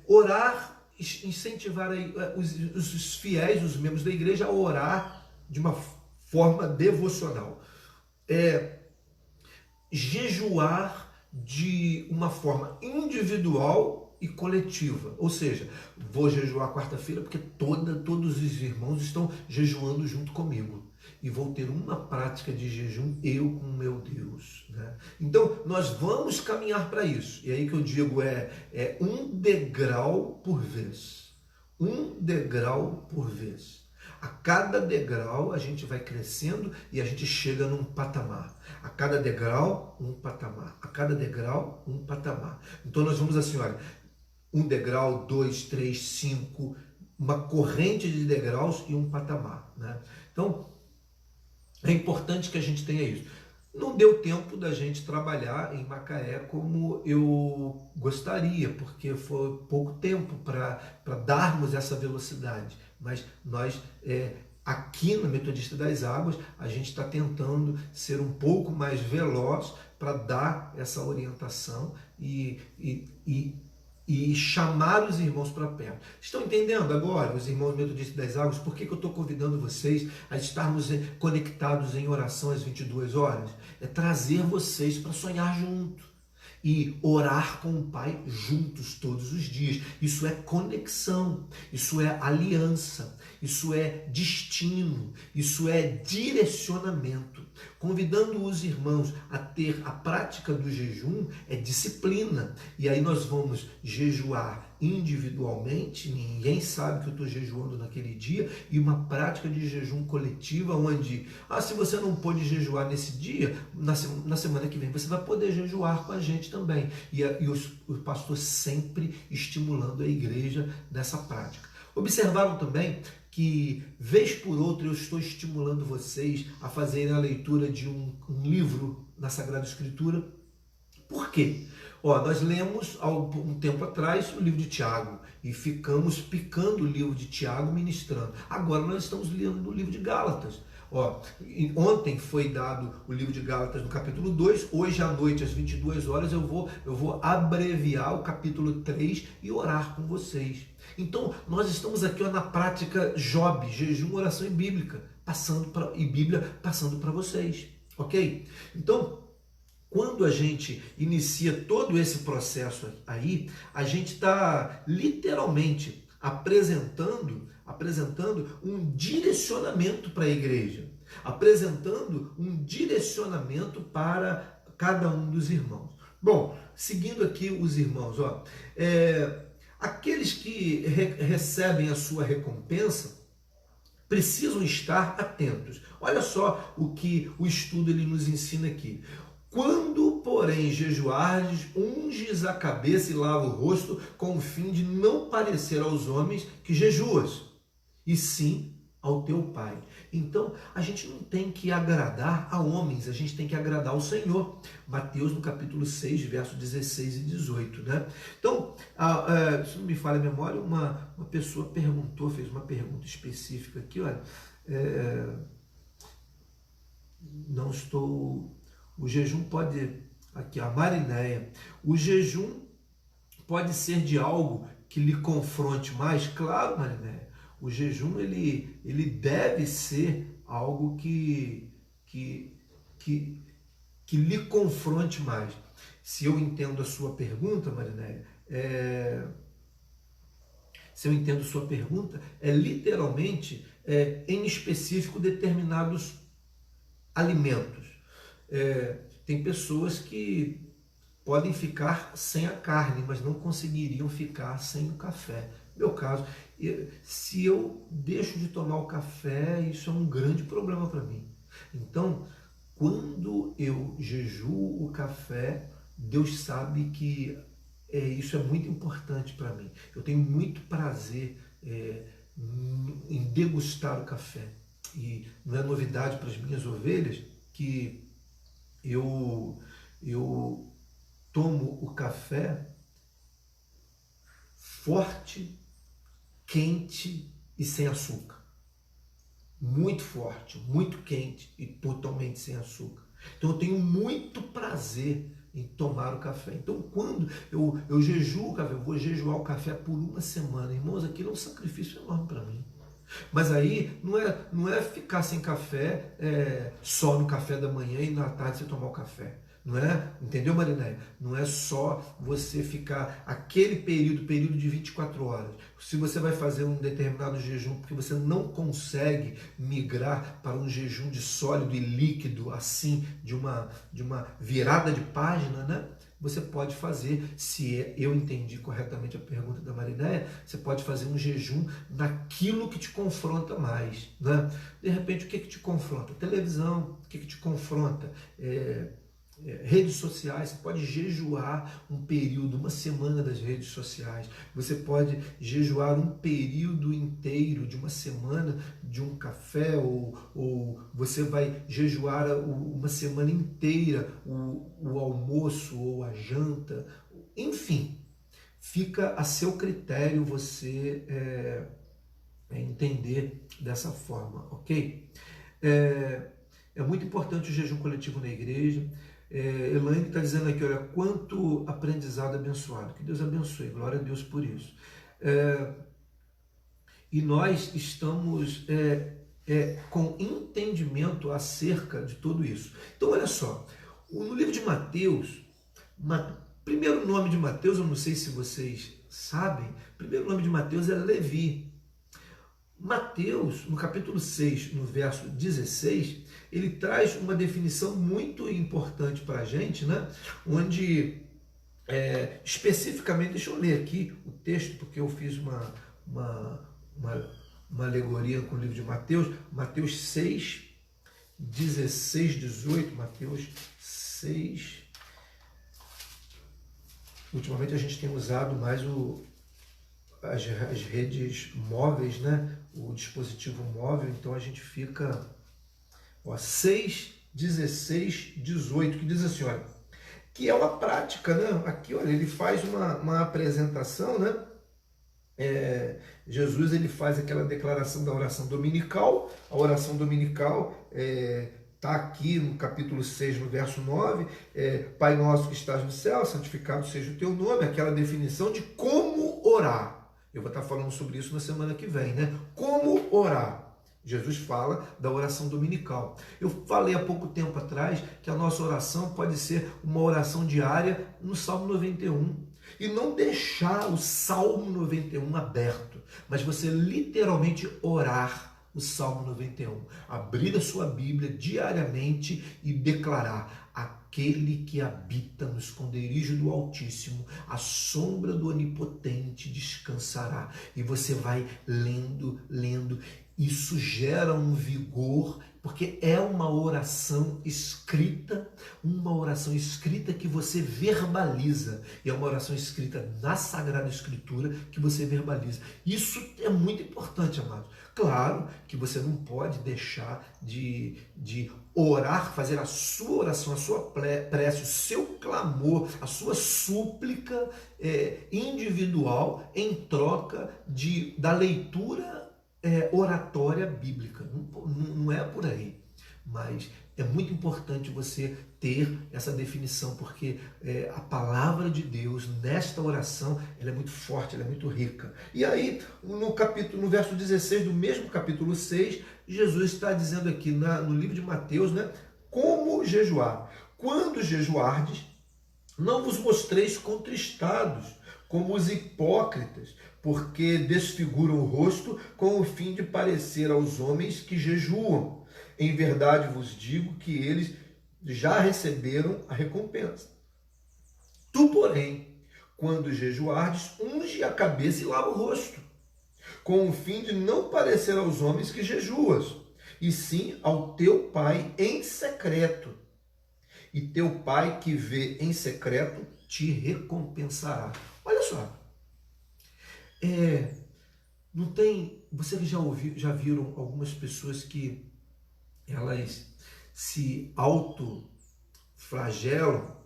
Orar, incentivar os fiéis, os membros da igreja a orar de uma forma devocional. Jejuar de uma forma individual e coletiva. Ou seja, vou jejuar quarta-feira porque todos os irmãos estão jejuando junto comigo. E vou ter uma prática de jejum, eu com o meu Deus, né? Então, nós vamos caminhar para isso. E aí que eu digo, um degrau por vez. Um degrau por vez. A cada degrau a gente vai crescendo e a gente chega num patamar. A cada degrau, um patamar. A cada degrau, um patamar. Então nós vamos assim, olha, um degrau, 2, 3, 5, uma corrente de degraus e um patamar, né? Então, é importante que a gente tenha isso. Não deu tempo da gente trabalhar em Macaé como eu gostaria, porque foi pouco tempo para darmos essa velocidade. Mas nós, aqui na Metodista das Águas, a gente está tentando ser um pouco mais veloz para dar essa orientação e chamar os irmãos para perto. Estão entendendo agora, os irmãos Metodistas das Águas, por que eu estou convidando vocês a estarmos conectados em oração às 22 horas? É trazer vocês para sonhar junto e orar com o Pai juntos todos os dias. Isso é conexão, isso é aliança, isso é destino, isso é direcionamento. Convidando os irmãos a ter a prática do jejum é disciplina. E aí nós vamos jejuar individualmente, ninguém sabe que eu estou jejuando naquele dia, e uma prática de jejum coletiva onde, se você não pôde jejuar nesse dia, na semana que vem você vai poder jejuar com a gente também. E o pastor sempre estimulando a igreja nessa prática. Observaram também que vez por outra eu estou estimulando vocês a fazerem a leitura de um livro na Sagrada Escritura. Por quê? Nós lemos há um tempo atrás o livro de Tiago e ficamos picando o livro de Tiago, ministrando. Agora nós estamos lendo o livro de Gálatas. Ontem foi dado o livro de Gálatas no capítulo 2, hoje à noite às 22 horas eu vou abreviar o capítulo 3 e orar com vocês. Então nós estamos aqui na prática Job, jejum, oração e Bíblia passando para vocês, ok? Então, quando a gente inicia todo esse processo aí, a gente está literalmente apresentando um direcionamento para a igreja, apresentando um direcionamento para cada um dos irmãos. Bom, seguindo aqui os irmãos, aqueles que recebem a sua recompensa precisam estar atentos. Olha só o que o estudo ele nos ensina aqui. Quando, porém, jejuardes, unges a cabeça e lava o rosto, com o fim de não parecer aos homens que jejuas, e sim ao teu Pai. Então, a gente não tem que agradar a homens, a gente tem que agradar ao Senhor. Mateus, no capítulo 6, versos 16 e 18. Né? Então, se não me falha a memória, uma pessoa fez uma pergunta específica aqui, olha, não estou... O jejum pode, aqui a Marinéia, o jejum pode ser de algo que lhe confronte mais? Claro, Marinéia, o jejum ele deve ser algo que lhe confronte mais. Se eu entendo a sua pergunta, Marinéia, é literalmente, em específico, determinados alimentos. Tem pessoas que podem ficar sem a carne, mas não conseguiriam ficar sem o café. No meu caso, se eu deixo de tomar o café, isso é um grande problema para mim. Então, quando eu jejuo o café, Deus sabe que isso é muito importante para mim. Eu tenho muito prazer em degustar o café. E não é novidade para as minhas ovelhas que eu tomo o café forte, quente e sem açúcar. Muito forte, muito quente e totalmente sem açúcar. Então eu tenho muito prazer em tomar o café. Então quando eu jejuo o café, eu vou jejuar o café por uma semana. Irmãos, aquilo é um sacrifício enorme para mim. Mas aí não é ficar sem café só no café da manhã e na tarde você tomar o café. Não é? Entendeu, Marinéia? Não é só você ficar aquele período de 24 horas. Se você vai fazer um determinado jejum porque você não consegue migrar para um jejum de sólido e líquido, assim, de uma virada de página, né? Você pode fazer, se eu entendi corretamente a pergunta da Marinéia, você pode fazer um jejum naquilo que te confronta mais. Né? De repente, o que te confronta? Televisão. O que te confronta? Redes sociais. Você pode jejuar um período, uma semana das redes sociais. Você pode jejuar um período inteiro de uma semana de um café, ou você vai jejuar uma semana inteira o almoço ou a janta. Enfim, fica a seu critério você entender dessa forma, ok? É muito importante o jejum coletivo na igreja. Elaine está dizendo aqui, olha, quanto aprendizado abençoado. Que Deus abençoe, glória a Deus por isso. E nós estamos com entendimento acerca de tudo isso. Então, olha só, no livro de Mateus, primeiro nome de Mateus, eu não sei se vocês sabem, o primeiro nome de Mateus é Levi. Mateus, no capítulo 6, no verso 16, ele traz uma definição muito importante para a gente, né? Onde, especificamente, deixa eu ler aqui o texto, porque eu fiz uma alegoria com o livro de Mateus, Mateus 6, 16, 18, Mateus 6. Ultimamente a gente tem usado mais as redes móveis, né? o dispositivo móvel, então a gente fica 6, 16, 18, que diz assim, olha, que é uma prática, né? Aqui, olha, ele faz uma apresentação, né? Jesus, ele faz aquela declaração da oração dominical. A oração dominical está aqui no capítulo 6, no verso 9, Pai nosso que estás no céu, santificado seja o teu nome, aquela definição de como orar. Eu vou estar falando sobre isso na semana que vem, né? Como orar. Jesus fala da oração dominical. Eu falei há pouco tempo atrás que a nossa oração pode ser uma oração diária no Salmo 91. E não deixar o Salmo 91 aberto, mas você literalmente orar o Salmo 91. Abrir a sua Bíblia diariamente e declarar: aquele que habita no esconderijo do Altíssimo, a sombra do Onipotente descansará. E você vai lendo, lendo. Isso gera um vigor, porque é uma oração escrita que você verbaliza. E é uma oração escrita na Sagrada Escritura que você verbaliza. Isso é muito importante, amados. Claro que você não pode deixar de orar, fazer a sua oração, a sua prece, o seu clamor, a sua súplica individual em troca da leitura oratória bíblica. Não é por aí, mas é muito importante você ter essa definição, porque a palavra de Deus nesta oração ela é muito forte, ela é muito rica. E aí no verso 16 do mesmo capítulo 6, Jesus está dizendo aqui no livro de Mateus, né, como jejuar. Quando jejuardes, não vos mostreis contristados, como os hipócritas, porque desfiguram o rosto com o fim de parecer aos homens que jejuam. Em verdade vos digo que eles já receberam a recompensa. Tu, porém, quando jejuardes, unge a cabeça e lava o rosto, com o fim de não parecer aos homens que jejuas, e sim ao teu Pai em secreto. E teu Pai que vê em secreto te recompensará. Olha só, não tem, você já viram algumas pessoas que elas se autoflagelam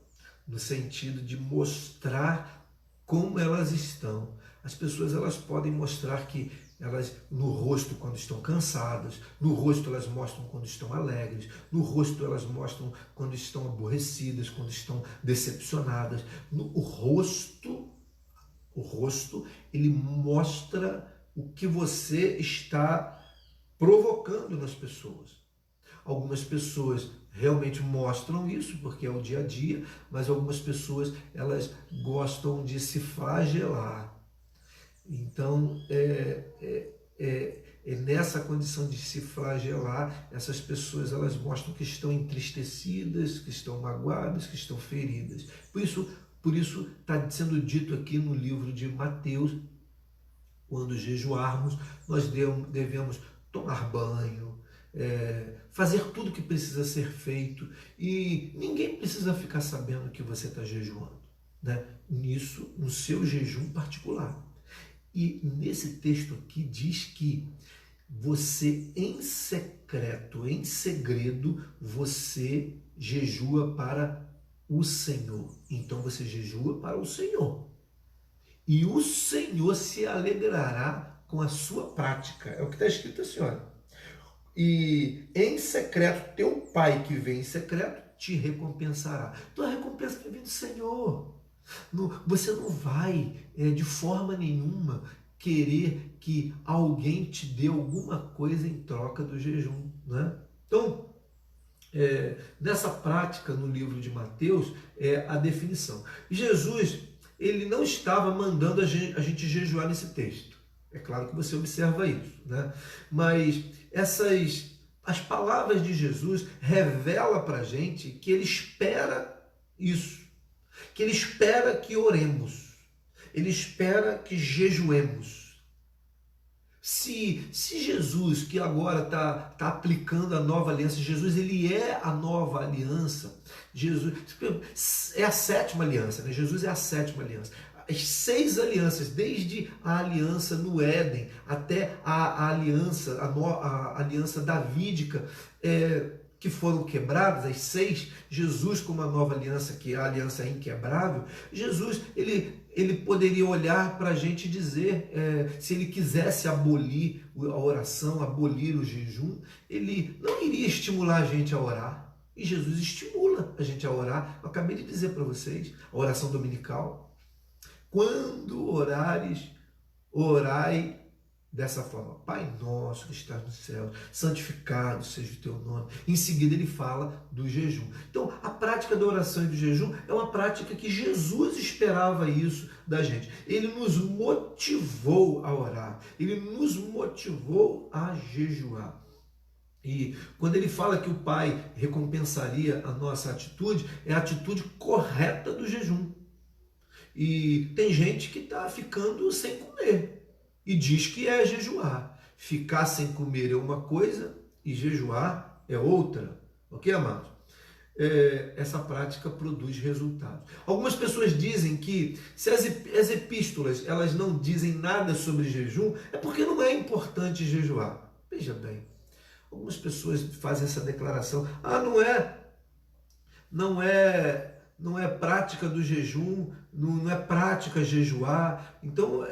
no sentido de mostrar como elas estão. As pessoas elas podem mostrar que elas no rosto quando estão cansadas, no rosto elas mostram quando estão alegres, no rosto elas mostram quando estão aborrecidas, quando estão decepcionadas. O rosto ele mostra o que você está provocando nas pessoas. Algumas pessoas realmente mostram isso porque é o dia a dia, mas algumas pessoas elas gostam de se flagelar. Então, nessa condição de se flagelar, essas pessoas elas mostram que estão entristecidas, que estão magoadas, que estão feridas. Por isso está sendo dito aqui no livro de Mateus, quando jejuarmos, nós devemos tomar banho, fazer tudo que precisa ser feito, e ninguém precisa ficar sabendo que você está jejuando, né? Nisso, no seu jejum particular. E nesse texto aqui diz que você em secreto, em segredo, você jejua para o Senhor. Então você jejua para o Senhor. E o Senhor se alegrará com a sua prática. É o que está escrito assim, olha. E em secreto, teu Pai que vem em secreto te recompensará. Então a recompensa vai vir do Senhor. Você não vai, de forma nenhuma, querer que alguém te dê alguma coisa em troca do jejum, né? Então, nessa prática no livro de Mateus, a definição. Jesus, ele não estava mandando a gente jejuar nesse texto. É claro que você observa isso, né? Mas as palavras de Jesus revelam para a gente que ele espera isso. Que ele espera que oremos, ele espera que jejuemos. Se Jesus, que agora está aplicando a nova aliança, Jesus ele é a nova aliança, Jesus é a sétima aliança, né? Jesus é a sétima aliança. as 6 alianças, desde a aliança no Éden até a aliança, a aliança davídica, que foram quebradas, as 6, Jesus com uma nova aliança, que é a aliança inquebrável. Jesus, ele poderia olhar para a gente e dizer, se ele quisesse abolir a oração, abolir o jejum, ele não iria estimular a gente a orar. E Jesus estimula a gente a orar. Eu acabei de dizer para vocês, a oração dominical. Quando orares, orai dessa forma: Pai nosso que estás no céu, santificado seja o teu nome. Em seguida ele fala do jejum. Então a prática da oração e do jejum é uma prática que Jesus esperava isso da gente. Ele nos motivou a orar, ele nos motivou a jejuar. E quando ele fala que o Pai recompensaria a nossa atitude, é a atitude correta do jejum. E tem gente que está ficando sem comer e diz que é jejuar. Ficar sem comer é uma coisa e jejuar é outra. Ok, amados? Essa prática produz resultados. Algumas pessoas dizem que se as epístolas elas não dizem nada sobre jejum, é porque não é importante jejuar. Veja bem, algumas pessoas fazem essa declaração: não é prática do jejum, não é prática jejuar. Então,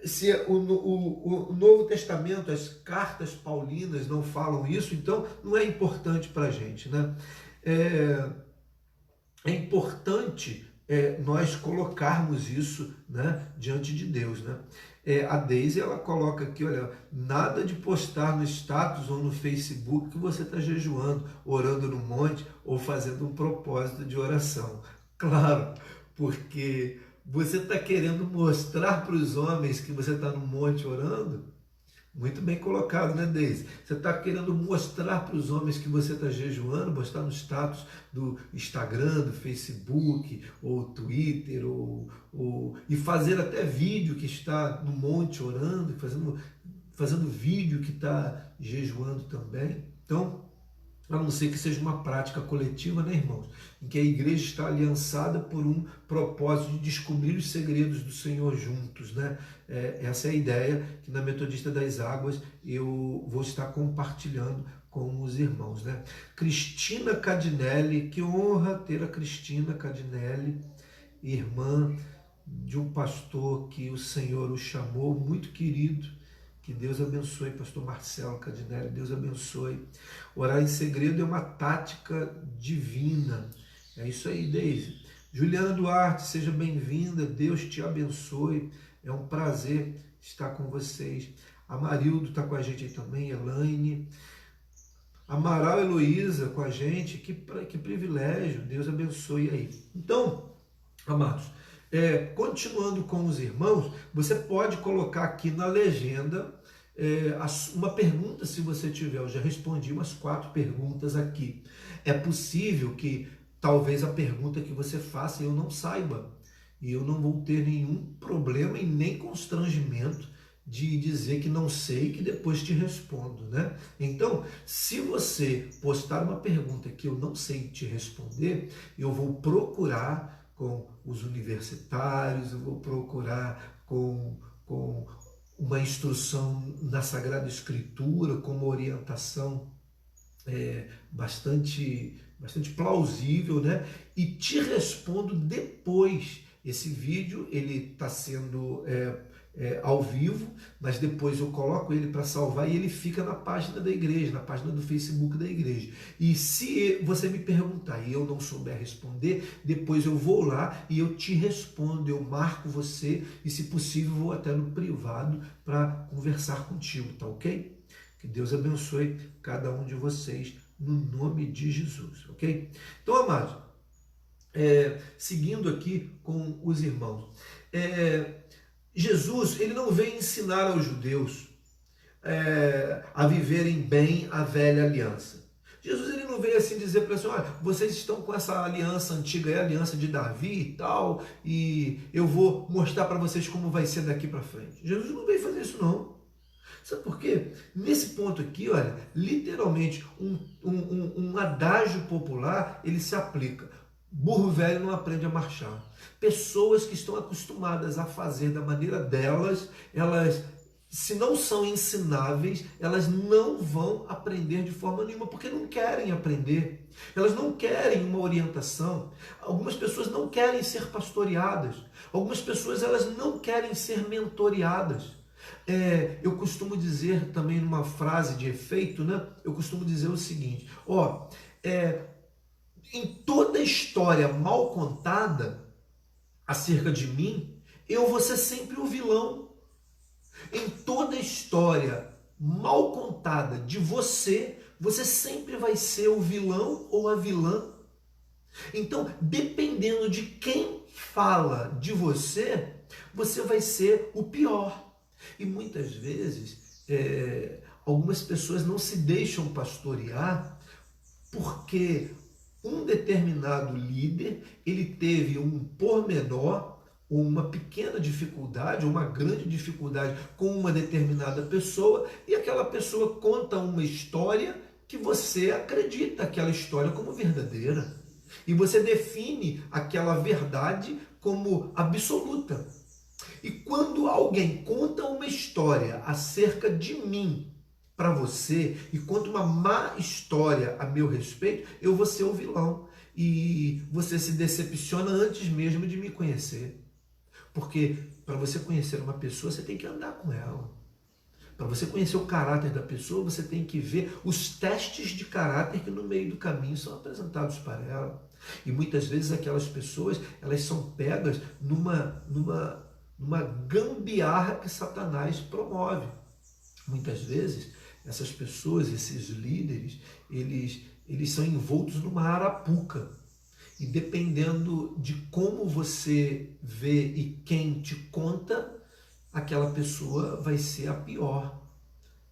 se o Novo Testamento, as cartas paulinas não falam isso, então não é importante para a gente, né? É importante nós colocarmos isso, né, diante de Deus, né? A Deise, ela coloca aqui, olha, nada de postar no status ou no Facebook que você está jejuando, orando no monte ou fazendo um propósito de oração. Claro, porque você está querendo mostrar para os homens que você está no monte orando? Muito bem colocado, né, Deise? Você está querendo mostrar para os homens que você está jejuando, postar no status do Instagram, do Facebook, ou Twitter, e fazer até vídeo que está no monte orando, fazendo vídeo que está jejuando também. Então, a não ser que seja uma prática coletiva, né, irmãos? Em que a igreja está aliançada por um propósito de descobrir os segredos do Senhor juntos, né? Essa é a ideia que na Metodista das Águas eu vou estar compartilhando com os irmãos, né? Cristina Cadinelli, que honra ter a Cristina Cadinelli, irmã de um pastor que o Senhor o chamou, muito querido. Que Deus abençoe, pastor Marcelo Cadinelli, Deus abençoe. Orar em segredo é uma tática divina. É isso aí, Deise. Juliana Duarte, seja bem-vinda, Deus te abençoe. É um prazer estar com vocês. Amarildo está com a gente aí também, Elaine. Amaral Heloísa com a gente, que privilégio, Deus abençoe aí. Então, amados, continuando com os irmãos, você pode colocar aqui na legenda uma pergunta, se você tiver. Eu já respondi umas 4 perguntas aqui. É possível que talvez a pergunta que você faça eu não saiba, e eu não vou ter nenhum problema e nem constrangimento de dizer que não sei, que depois te respondo, né? Então, se você postar uma pergunta que eu não sei te responder, eu vou procurar com os universitários, eu vou procurar com uma instrução na Sagrada Escritura, com uma orientação bastante plausível, né? E te respondo depois. Esse vídeo ele está sendo ao vivo, mas depois eu coloco ele para salvar e ele fica na página da igreja, na página do Facebook da igreja. E se você me perguntar e eu não souber responder, depois eu vou lá e eu te respondo, eu marco você e, se possível, vou até no privado para conversar contigo, tá ok? Que Deus abençoe cada um de vocês no nome de Jesus, ok? Então, amados, seguindo aqui com os irmãos, Jesus, ele não veio ensinar aos judeus a viverem bem a velha aliança. Jesus, ele não veio assim dizer para eles: olha, vocês estão com essa aliança antiga, a aliança de Davi e tal, e eu vou mostrar para vocês como vai ser daqui para frente. Jesus não veio fazer isso, não. Sabe por quê? Nesse ponto aqui, olha, literalmente um adágio popular, ele se aplica. Burro velho não aprende a marchar. Pessoas que estão acostumadas a fazer da maneira delas, elas, se não são ensináveis, elas não vão aprender de forma nenhuma, porque não querem aprender. Elas não querem uma orientação. Algumas pessoas não querem ser pastoreadas. Algumas pessoas elas não querem ser mentoreadas. Eu costumo dizer também numa frase de efeito, né? Eu costumo dizer o seguinte: em toda história mal contada acerca de mim, eu vou ser sempre o vilão. Em toda história mal contada de você, você sempre vai ser o vilão ou a vilã. Então, dependendo de quem fala de você, você vai ser o pior. E muitas vezes, algumas pessoas não se deixam pastorear porque um determinado líder, ele teve um pormenor, uma pequena dificuldade, uma grande dificuldade com uma determinada pessoa, e aquela pessoa conta uma história que você acredita aquela história como verdadeira. E você define aquela verdade como absoluta. E quando alguém conta uma história acerca de mim para você e conta uma má história a meu respeito, eu vou ser o vilão. E você se decepciona antes mesmo de me conhecer. Porque para você conhecer uma pessoa, você tem que andar com ela. Para você conhecer o caráter da pessoa, você tem que ver os testes de caráter que no meio do caminho são apresentados para ela. E muitas vezes aquelas pessoas, elas são pegas numa gambiarra que Satanás promove. Muitas vezes essas pessoas, esses líderes, eles são envoltos numa arapuca. E dependendo de como você vê e quem te conta, aquela pessoa vai ser a pior.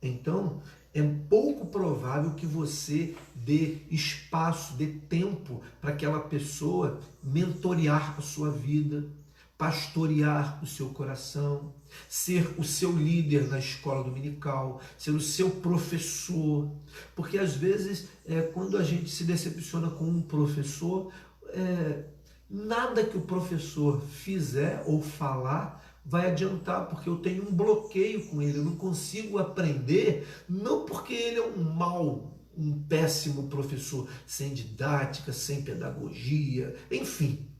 Então, é pouco provável que você dê espaço, dê tempo para aquela pessoa mentorear a sua vida, pastorear o seu coração, ser o seu líder na escola dominical, ser o seu professor. Porque às vezes, quando a gente se decepciona com um professor, nada que o professor fizer ou falar vai adiantar, porque eu tenho um bloqueio com ele, eu não consigo aprender, não porque ele é um péssimo professor, sem didática, sem pedagogia, enfim,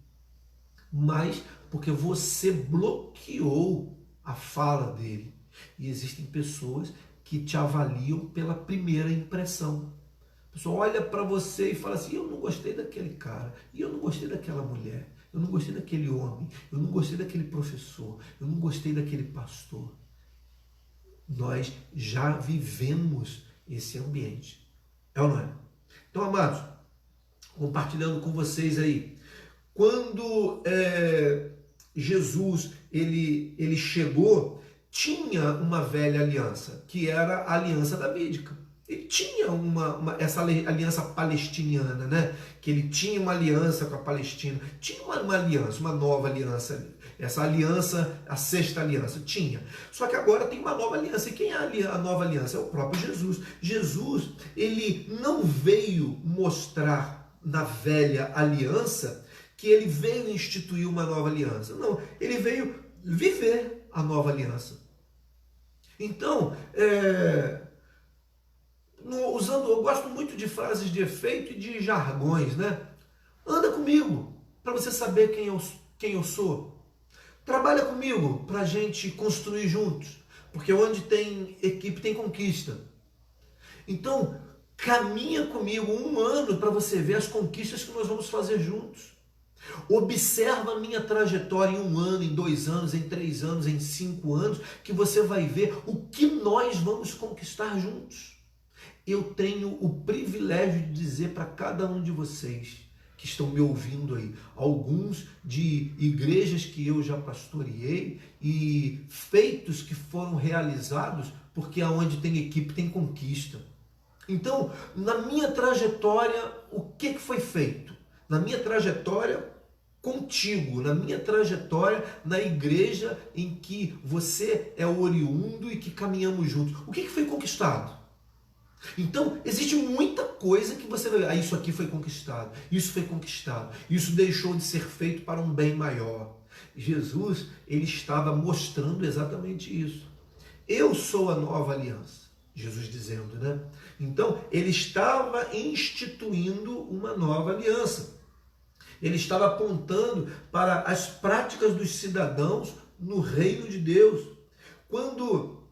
mas porque você bloqueou a fala dele. E existem pessoas que te avaliam pela primeira impressão. A pessoa olha para você e fala assim: eu não gostei daquele cara, e eu não gostei daquela mulher, eu não gostei daquele homem, eu não gostei daquele professor, eu não gostei daquele pastor. Nós já vivemos esse ambiente. É ou não é? Então, amados, compartilhando com vocês aí, quando Jesus ele chegou, tinha uma velha aliança, que era a aliança davídica. Ele tinha essa aliança palestiniana, né? Que ele tinha uma aliança com a Palestina. Tinha uma aliança, uma nova aliança. Essa aliança, a sexta aliança, tinha. Só que agora tem uma nova aliança. E quem é a nova aliança? É o próprio Jesus. Jesus, ele não veio mostrar na velha aliança que ele veio instituir uma nova aliança. Não, ele veio viver a nova aliança. Então, eu gosto muito de frases de efeito e de jargões, né? Anda comigo para você saber quem eu sou. Trabalha comigo para a gente construir juntos, porque onde tem equipe tem conquista. Então, caminha comigo 1 ano para você ver as conquistas que nós vamos fazer juntos. Observa a minha trajetória em 1 ano, em 2 anos, em 3 anos, em 5 anos, que você vai ver o que nós vamos conquistar juntos. Eu tenho o privilégio de dizer para cada um de vocês que estão me ouvindo aí, alguns de igrejas que eu já pastoreei e feitos que foram realizados, porque aonde tem equipe tem conquista. Então, na minha trajetória, o que foi feito? Na minha trajetória contigo, na minha trajetória na igreja em que você é oriundo e que caminhamos juntos, o que foi conquistado? Então, existe muita coisa que você vai ver. Ah, isso aqui foi conquistado, isso foi conquistado, isso deixou de ser feito para um bem maior. Jesus, ele estava mostrando exatamente isso. Eu sou a nova aliança, Jesus dizendo, né? Então, ele estava instituindo uma nova aliança. Ele estava apontando para as práticas dos cidadãos no reino de Deus. Quando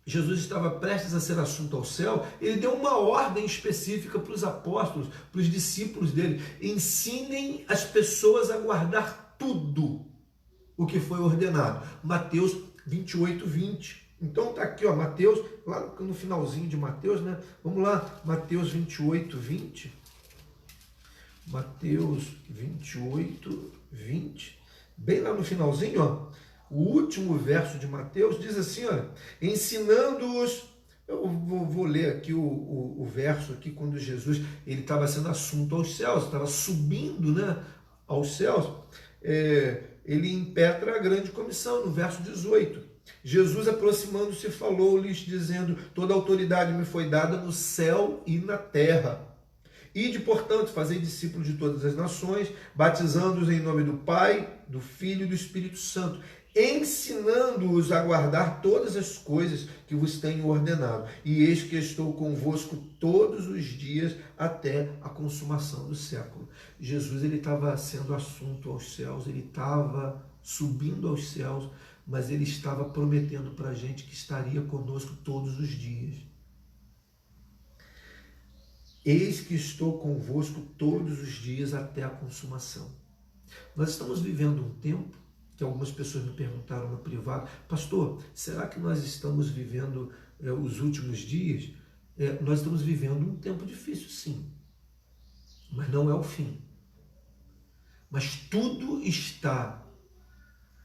Jesus estava prestes a ser assunto ao céu, ele deu uma ordem específica para os apóstolos, para os discípulos dele. Ensinem as pessoas a guardar tudo o que foi ordenado. Mateus 28, 20. Então está aqui, ó, Mateus, lá no finalzinho de Mateus, né? Vamos lá, Mateus 28, 20. Mateus 28, 20. Bem lá no finalzinho, ó. O último verso de Mateus diz assim, olha, ensinando-os, eu vou ler aqui o verso aqui, quando Jesus ele estava sendo assunto aos céus, estava subindo, né, aos céus, ele impetra a grande comissão, no verso 18. Jesus, aproximando-se, falou-lhes, dizendo, toda autoridade me foi dada no céu e na terra. Ide, portanto, fazei discípulos de todas as nações, batizando-os em nome do Pai, do Filho e do Espírito Santo, ensinando-os a guardar todas as coisas que vos tenho ordenado. E eis que estou convosco todos os dias até a consumação do século. Jesus, ele estava sendo assunto aos céus, ele estava subindo aos céus, mas ele estava prometendo para a gente que estaria conosco todos os dias. Eis que estou convosco todos os dias até a consumação. Nós estamos vivendo um tempo que algumas pessoas me perguntaram no privado, pastor, será que nós estamos vivendo os últimos dias? Nós estamos vivendo um tempo difícil, sim, mas não é o fim. Mas tudo está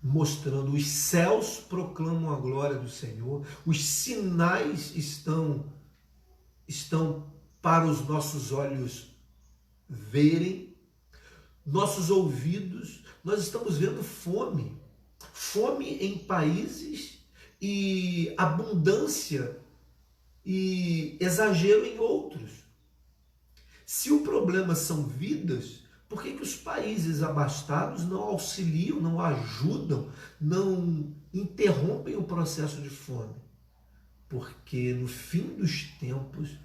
mostrando, os céus proclamam a glória do Senhor, os sinais estão para os nossos olhos verem, nossos ouvidos, nós estamos vendo fome em países e abundância e exagero em outros. Se o problema são vidas, por que os países abastados não auxiliam, não ajudam, não interrompem o processo de fome? Porque no fim dos tempos,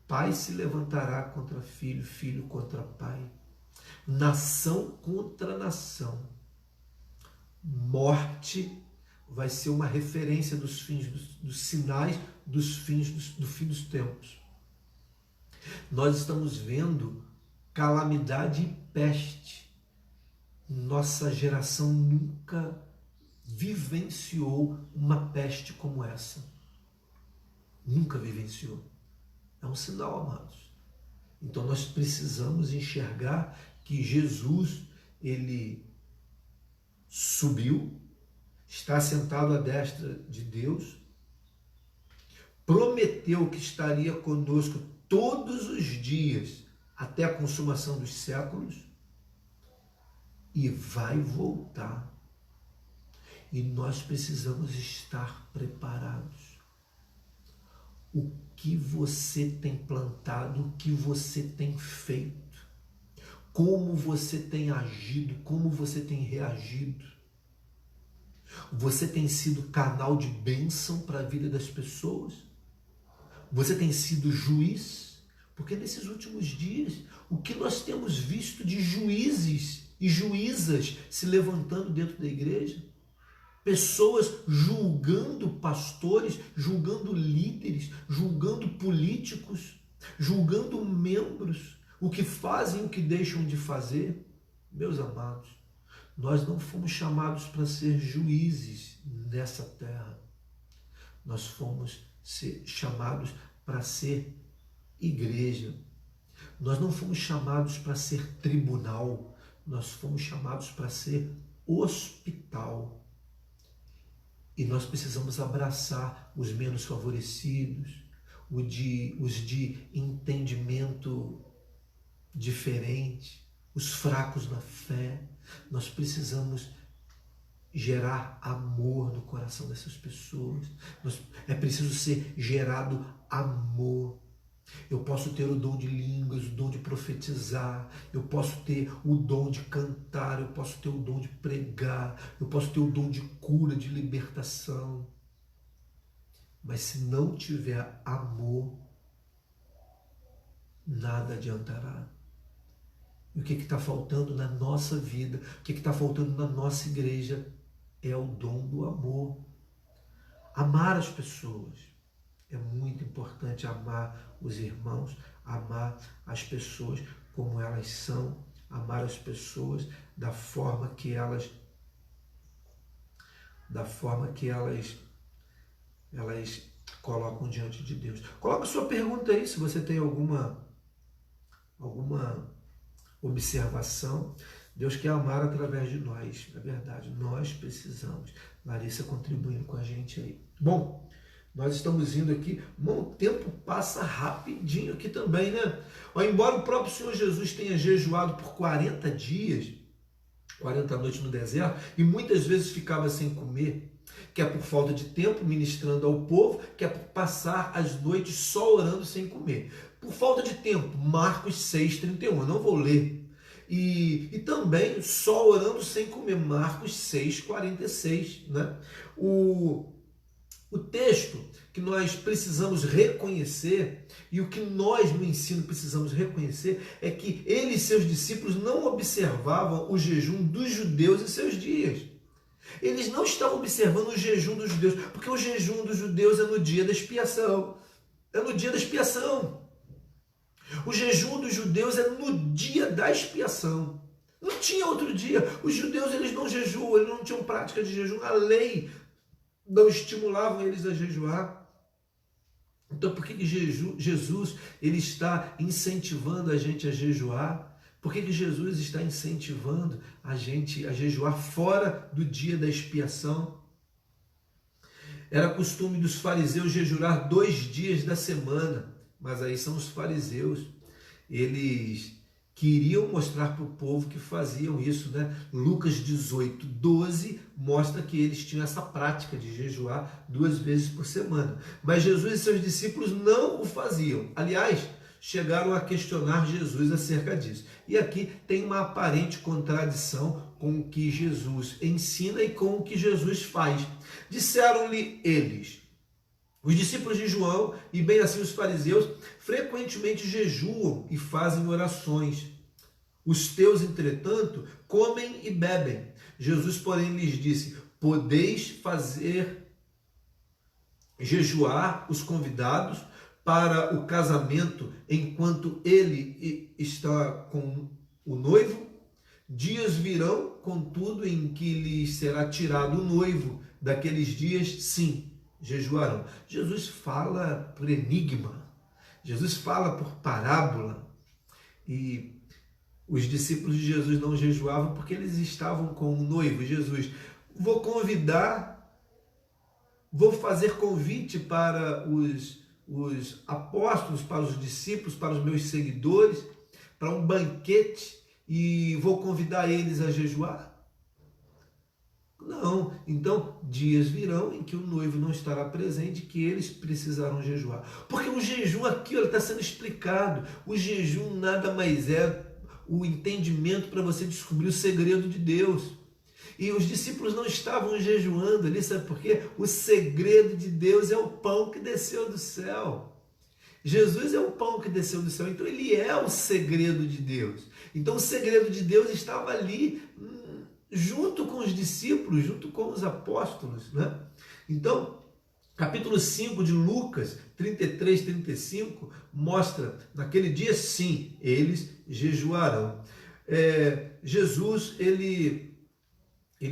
pai se levantará contra filho, filho contra pai, nação contra nação. Morte vai ser uma referência dos fins, dos sinais dos fins, do fim dos tempos. Nós estamos vendo calamidade e peste. Nossa geração nunca vivenciou uma peste como essa. Nunca vivenciou. É um sinal, amados. Então nós precisamos enxergar que Jesus, ele subiu, está sentado à destra de Deus, prometeu que estaria conosco todos os dias até a consumação dos séculos e vai voltar. E nós precisamos estar preparados. O que você tem plantado, o que você tem feito, como você tem agido, como você tem reagido. Você tem sido canal de bênção para a vida das pessoas? Você tem sido juiz? Porque nesses últimos dias, o que nós temos visto de juízes e juízas se levantando dentro da igreja? Pessoas julgando pastores, julgando líderes, julgando políticos, julgando membros, o que fazem e o que deixam de fazer. Meus amados, nós não fomos chamados para ser juízes nessa terra. Nós fomos chamados para ser igreja. Nós não fomos chamados para ser tribunal. Nós fomos chamados para ser hospital. E nós precisamos abraçar os menos favorecidos, os de entendimento diferente, os fracos na fé. Nós precisamos gerar amor no coração dessas pessoas. É preciso ser gerado amor. Eu posso ter o dom de línguas, o dom de profetizar, eu posso ter o dom de cantar, eu posso ter o dom de pregar, eu posso ter o dom de cura, de libertação. Mas se não tiver amor, nada adiantará. E o que está faltando na nossa vida, o que está faltando na nossa igreja é o dom do amor. Amar as pessoas. É muito importante amar os irmãos, amar as pessoas como elas são, amar as pessoas da forma que elas colocam diante de Deus. Coloca sua pergunta aí, se você tem alguma observação. Deus quer amar através de nós, é verdade, nós precisamos. Larissa contribuindo com a gente aí. Bom, nós estamos indo aqui, o tempo passa rapidinho aqui também, né? Embora o próprio Senhor Jesus tenha jejuado por 40 dias, 40 noites no deserto, e muitas vezes ficava sem comer, quer por falta de tempo ministrando ao povo, quer por passar as noites só orando sem comer. Por falta de tempo, Marcos 6,31, eu não vou ler. E também só orando sem comer, Marcos 6,46, né? O texto que nós precisamos reconhecer, e o que nós no ensino precisamos reconhecer, é que ele e seus discípulos não observavam o jejum dos judeus em seus dias. Eles não estavam observando o jejum dos judeus, porque o jejum dos judeus é no dia da expiação. É no dia da expiação. O jejum dos judeus é no dia da expiação. Não tinha outro dia. Os judeus, eles não jejuam, eles não tinham prática de jejum. A lei não estimulava eles a jejuar. Então, por que Jesus ele está incentivando a gente a jejuar? Por que Jesus está incentivando a gente a jejuar fora do dia da expiação? Era costume dos fariseus jejuar 2 dias da semana, mas aí são os fariseus. Eles queriam mostrar para o povo que faziam isso, né? Lucas 18:12 mostra que eles tinham essa prática de jejuar 2 vezes por semana. Mas Jesus e seus discípulos não o faziam. Aliás, chegaram a questionar Jesus acerca disso. E aqui tem uma aparente contradição com o que Jesus ensina e com o que Jesus faz. Disseram-lhe eles, os discípulos de João, e bem assim os fariseus, frequentemente jejuam e fazem orações. Os teus, entretanto, comem e bebem. Jesus, porém, lhes disse, podeis fazer jejuar os convidados para o casamento enquanto ele está com o noivo? Dias virão, contudo, em que lhes será tirado o noivo. Daqueles dias, sim, jejuarão. Jesus fala por enigma, Jesus fala por parábola, e os discípulos de Jesus não jejuavam porque eles estavam com o noivo. Jesus, vou fazer convite para os apóstolos, para os discípulos, para os meus seguidores, para um banquete, e vou convidar eles a jejuar? Não. Então, dias virão em que o noivo não estará presente, que eles precisarão jejuar. Porque o jejum aqui está sendo explicado. O jejum nada mais é o entendimento para você descobrir o segredo de Deus. E os discípulos não estavam jejuando ali, sabe por quê? O segredo de Deus é o pão que desceu do céu. Jesus é o pão que desceu do céu, então ele é o segredo de Deus. Então o segredo de Deus estava ali, junto com os discípulos, junto com os apóstolos, né? Então, capítulo 5 de Lucas, 33, 35, mostra, naquele dia sim, eles jejuarão. Jesus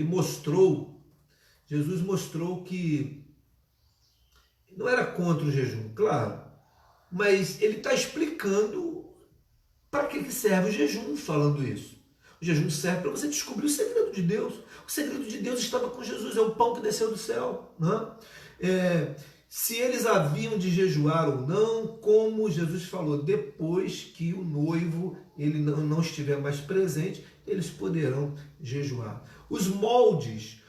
mostrou que não era contra o jejum, claro, mas ele está explicando para que serve o jejum, falando isso. O jejum serve para você descobrir o segredo de Deus. O segredo de Deus estava com Jesus, é o pão que desceu do céu, né? Se eles haviam de jejuar ou não, como Jesus falou, depois que o noivo ele não estiver mais presente, eles poderão jejuar. Os moldes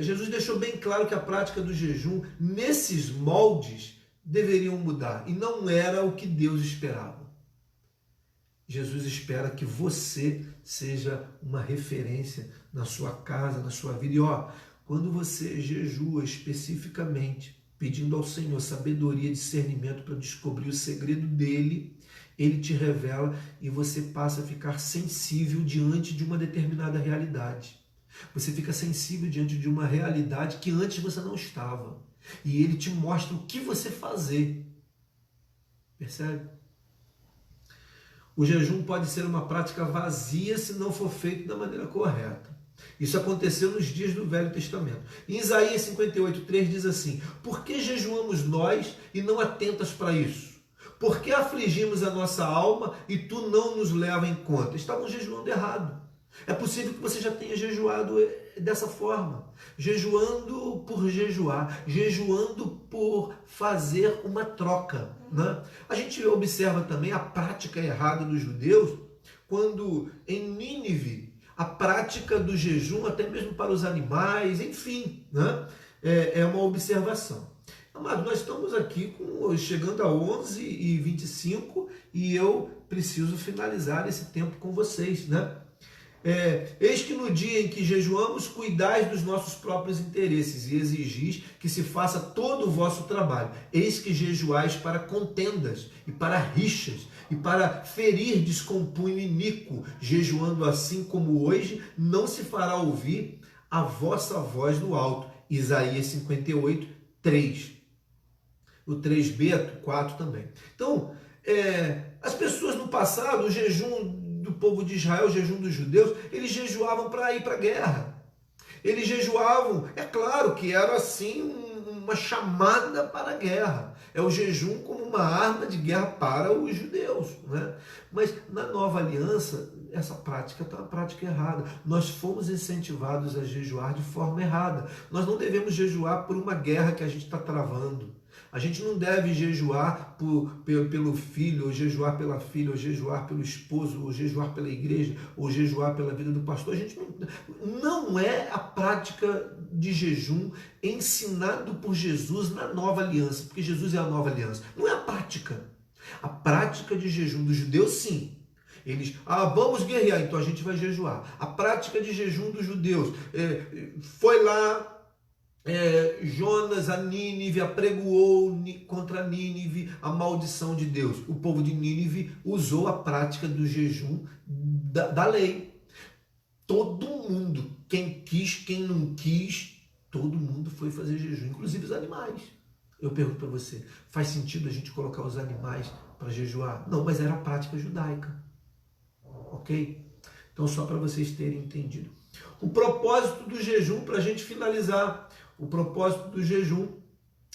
Jesus deixou bem claro que a prática do jejum, nesses moldes, deveriam mudar. E não era o que Deus esperava. Jesus espera que você seja uma referência na sua casa, na sua vida. E quando você jejua especificamente, pedindo ao Senhor sabedoria e discernimento para descobrir o segredo dele, ele te revela e você passa a ficar sensível diante de uma determinada realidade. Você fica sensível diante de uma realidade que antes você não estava. E ele te mostra o que você fazer. Percebe? O jejum pode ser uma prática vazia se não for feito da maneira correta. Isso aconteceu nos dias do Velho Testamento. Em Isaías 58:3 diz assim: por que jejuamos nós e não atentas para isso? Por que afligimos a nossa alma e tu não nos leva em conta? Estavam jejuando errado. É possível que você já tenha jejuado dessa forma, jejuando por jejuar, jejuando por fazer uma troca, né? A gente observa também a prática errada dos judeus, quando em Nínive, a prática do jejum, até mesmo para os animais, enfim, né? É uma observação. Amado, nós estamos aqui chegando a 11h25 e eu preciso finalizar esse tempo com vocês, né? Eis que no dia em que jejuamos, cuidais dos nossos próprios interesses e exigis que se faça todo o vosso trabalho. Eis que jejuais para contendas e para rixas e para ferirdes com punho iníquo, jejuando assim como hoje, não se fará ouvir a vossa voz no alto. Isaías 58:3. O 3b, 4 também. Então, as pessoas no passado, o jejum do povo de Israel, o jejum dos judeus, eles jejuavam para ir para a guerra. Eles jejuavam, é claro que era assim uma chamada para a guerra. É o jejum como uma arma de guerra para os judeus, né? Mas na nova aliança, essa prática está uma prática errada. Nós fomos incentivados a jejuar de forma errada. Nós não devemos jejuar por uma guerra que a gente está travando. A gente não deve jejuar pelo filho, ou jejuar pela filha, ou jejuar pelo esposo, ou jejuar pela igreja, ou jejuar pela vida do pastor. A gente não é a prática de jejum ensinado por Jesus na nova aliança, porque Jesus é a nova aliança. Não é a prática. A prática de jejum dos judeus, sim. Eles, vamos guerrear, então a gente vai jejuar. A prática de jejum dos judeus foi lá, Jonas a Nínive apregoou contra Nínive a maldição de Deus. O povo de Nínive usou a prática do jejum da lei. Todo mundo, quem quis, quem não quis, todo mundo foi fazer jejum, inclusive os animais. Eu pergunto para você, faz sentido a gente colocar os animais para jejuar? Não, mas era a prática judaica. Ok? Então, só para vocês terem entendido. O propósito do jejum, para a gente finalizar, o propósito do jejum,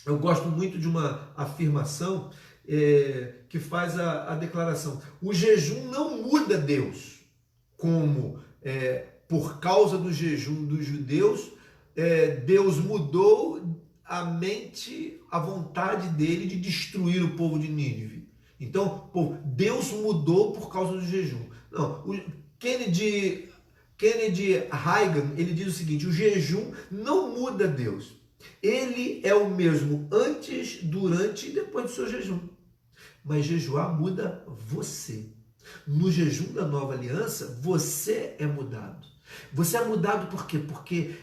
eu gosto muito de uma afirmação que faz a declaração: o jejum não muda Deus, como por causa do jejum dos judeus, Deus mudou a mente, a vontade dele de destruir o povo de Nínive. Então, Deus mudou por causa do jejum. Não, o Kennedy Reagan, ele diz o seguinte: o jejum não muda Deus. Ele é o mesmo antes, durante e depois do seu jejum. Mas jejuar muda você. No jejum da nova aliança, você é mudado. Você é mudado por quê? Porque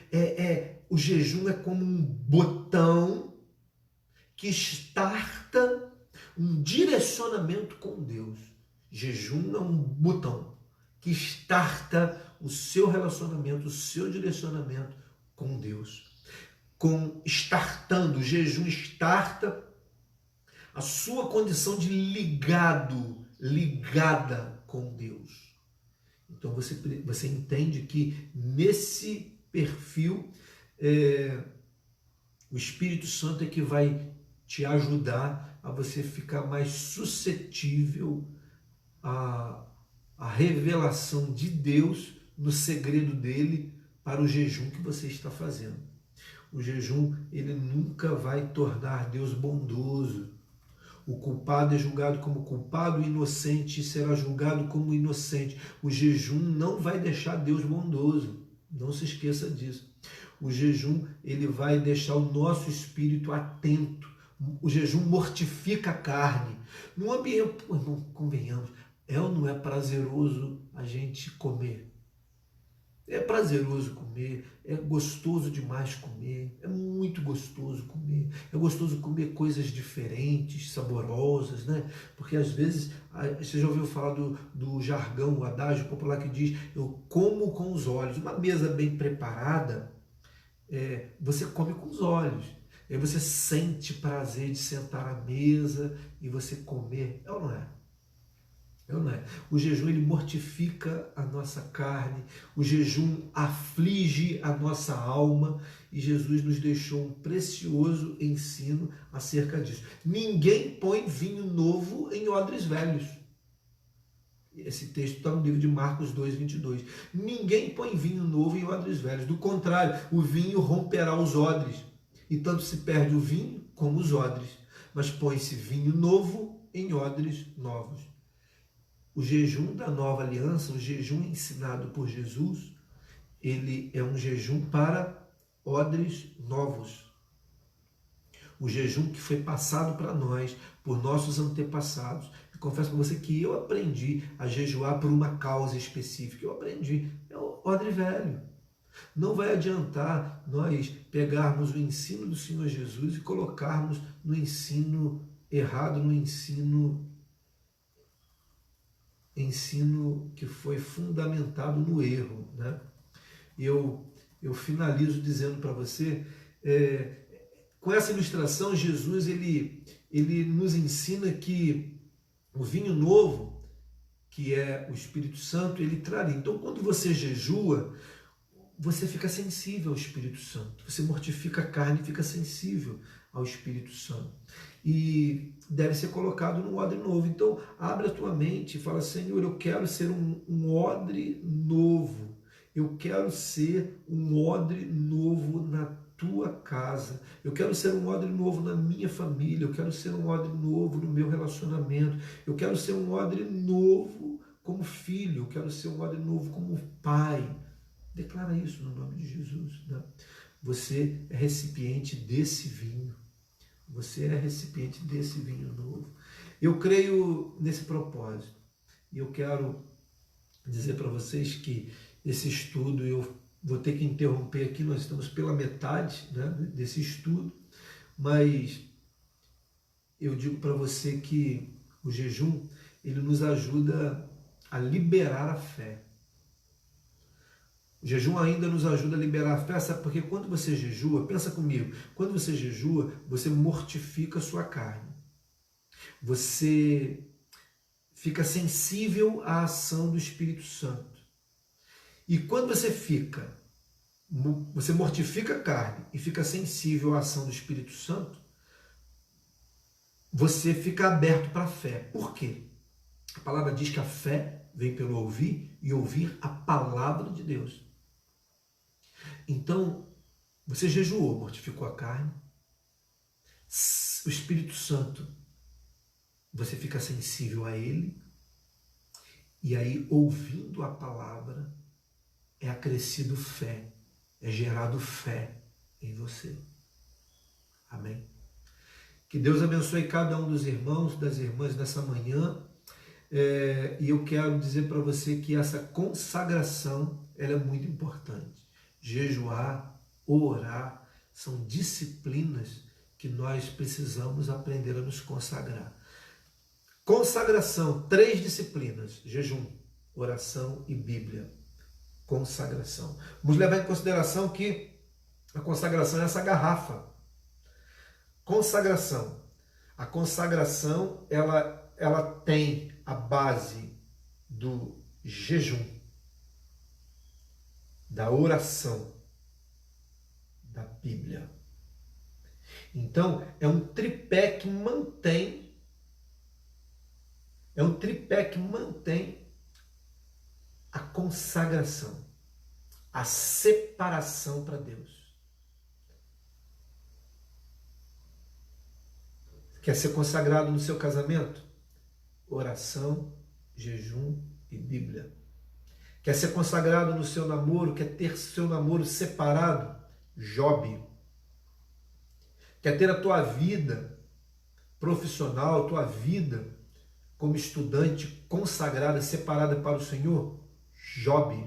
o jejum é como um botão que starta um direcionamento com Deus. Jejum é um botão que starta o seu relacionamento, o seu direcionamento com Deus. Startando, o jejum starta a sua condição de ligada com Deus. Então você entende que nesse perfil o Espírito Santo é que vai te ajudar a você ficar mais suscetível a revelação de Deus no segredo dele para o jejum que você está fazendo. O jejum, ele nunca vai tornar Deus bondoso. O culpado é julgado como culpado, o inocente será julgado como inocente. O jejum não vai deixar Deus bondoso. Não se esqueça disso. O jejum, ele vai deixar o nosso espírito atento. O jejum mortifica a carne. No ambiente, irmão, convenhamos, é ou não é prazeroso a gente comer? É prazeroso comer, é gostoso demais comer, é muito gostoso comer, é gostoso comer coisas diferentes, saborosas, né? Porque às vezes, você já ouviu falar do jargão, o adágio popular que diz, eu como com os olhos. Uma mesa bem preparada, você come com os olhos. Aí você sente prazer de sentar à mesa e você comer, é ou não é? Não é? O jejum, ele mortifica a nossa carne, o jejum aflige a nossa alma, e Jesus nos deixou um precioso ensino acerca disso. Ninguém põe vinho novo em odres velhos. Esse texto está no livro de Marcos 2:22. Ninguém põe vinho novo em odres velhos. Do contrário, o vinho romperá os odres, e tanto se perde o vinho como os odres. Mas põe-se vinho novo em odres novos. O jejum da nova aliança, o jejum ensinado por Jesus, ele é um jejum para odres novos. O jejum que foi passado para nós, por nossos antepassados. Eu confesso para você que eu aprendi a jejuar por uma causa específica. Eu aprendi, é o odre velho. Não vai adiantar nós pegarmos o ensino do Senhor Jesus e colocarmos no ensino errado, no ensino que foi fundamentado no erro, né? Eu finalizo dizendo para você, com essa ilustração, Jesus ele nos ensina que o vinho novo, que é o Espírito Santo, ele traria. Então, quando você jejua, você fica sensível ao Espírito Santo. Você mortifica a carne e fica sensível ao Espírito Santo. E deve ser colocado num odre novo. Então, abre a tua mente e fala, Senhor, eu quero ser um odre novo. Eu quero ser um odre novo na tua casa. Eu quero ser um odre novo na minha família. Eu quero ser um odre novo no meu relacionamento. Eu quero ser um odre novo como filho. Eu quero ser um odre novo como pai. Declara isso no nome de Jesus. Né? Você é recipiente desse vinho. Você é recipiente desse vinho novo. Eu creio nesse propósito. E eu quero dizer para vocês que esse estudo, eu vou ter que interromper aqui, nós estamos pela metade, né, desse estudo, mas eu digo para você que o jejum, ele nos ajuda a liberar a fé. O jejum ainda nos ajuda a liberar a fé, sabe? Porque quando você jejua, pensa comigo, quando você jejua, você mortifica a sua carne. Você fica sensível à ação do Espírito Santo. E quando você mortifica a carne e fica sensível à ação do Espírito Santo, você fica aberto para a fé. Por quê? A palavra diz que a fé vem pelo ouvir e ouvir a palavra de Deus. Então, você jejuou, mortificou a carne, o Espírito Santo, você fica sensível a ele, e aí, ouvindo a palavra, é acrescido fé, é gerado fé em você. Amém? Que Deus abençoe cada um dos irmãos, das irmãs nessa manhã, e eu quero dizer para você que essa consagração, ela é muito importante. Jejuar, orar, são disciplinas que nós precisamos aprender a nos consagrar. Consagração, 3 disciplinas: jejum, oração e Bíblia. Consagração. Vamos levar em consideração que a consagração é essa garrafa. Consagração. A consagração, ela tem a base do jejum, da oração, da Bíblia. Então, é um tripé que mantém a consagração, a separação para Deus. Quer ser consagrado no seu casamento? Oração, jejum e Bíblia. Quer ser consagrado no seu namoro? Quer ter seu namoro separado? Jobe. Quer ter a tua vida profissional, tua vida como estudante consagrada, separada para o Senhor? Jobe.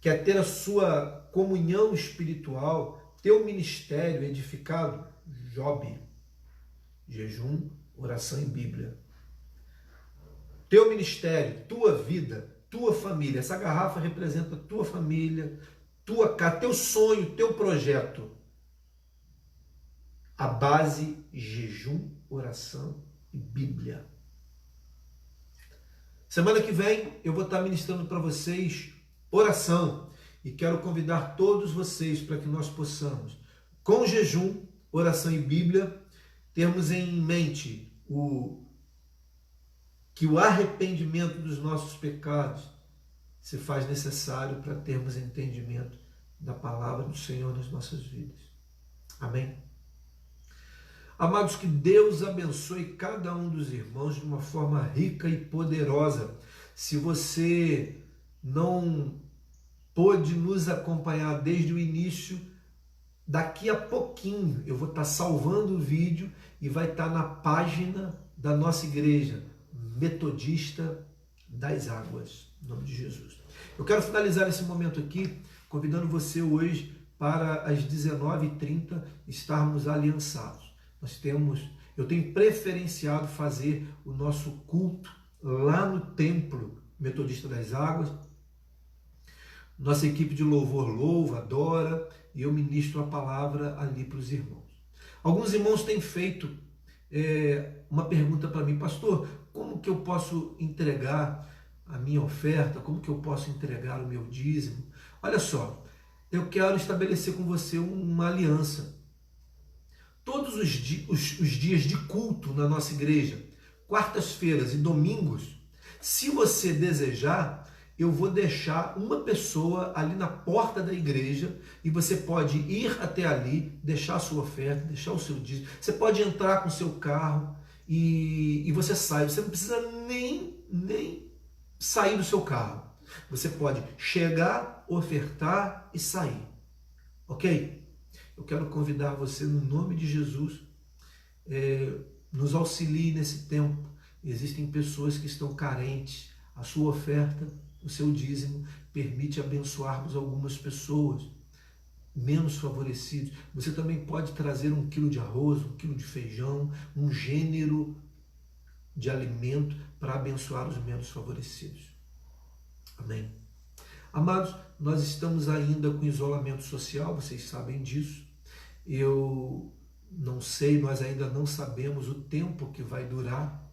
Quer ter a sua comunhão espiritual, teu ministério edificado? Jobe. Jejum, oração e Bíblia. Teu ministério, tua vida, tua família. Essa garrafa representa tua família, tua casa, teu sonho, teu projeto. A base, jejum, oração e Bíblia. Semana que vem eu vou estar ministrando para vocês oração e quero convidar todos vocês para que nós possamos, com jejum, oração e Bíblia, termos em mente que o arrependimento dos nossos pecados se faz necessário para termos entendimento da palavra do Senhor nas nossas vidas. Amém? Amados, que Deus abençoe cada um dos irmãos de uma forma rica e poderosa. Se você não pôde nos acompanhar desde o início, daqui a pouquinho eu vou estar salvando o vídeo e vai estar na página da nossa igreja, Metodista das Águas, em nome de Jesus. Eu quero finalizar esse momento aqui, convidando você hoje para às 19h30 estarmos aliançados. Eu tenho preferenciado fazer o nosso culto lá no Templo Metodista das Águas. Nossa equipe de louvor louva, adora, e eu ministro a palavra ali para os irmãos. Alguns irmãos têm feito uma pergunta para mim: pastor, como que eu posso entregar a minha oferta? Como que eu posso entregar o meu dízimo? Olha só, eu quero estabelecer com você uma aliança. Todos os dias de culto na nossa igreja, quartas-feiras e domingos, se você desejar, eu vou deixar uma pessoa ali na porta da igreja e você pode ir até ali, deixar a sua oferta, deixar o seu dízimo. Você pode entrar com o seu carro e você sai. Você não precisa nem sair do seu carro. Você pode chegar, ofertar e sair. Ok? Eu quero convidar você, no nome de Jesus, nos auxilie nesse tempo. Existem pessoas que estão carentes. A sua oferta, o seu dízimo, permite abençoarmos algumas pessoas menos favorecidas. Você também pode trazer 1 quilo de arroz, 1 quilo de feijão, um gênero de alimento para abençoar os menos favorecidos. Amém? Amados, nós estamos ainda com isolamento social, vocês sabem disso. Eu não sei, nós ainda não sabemos o tempo que vai durar,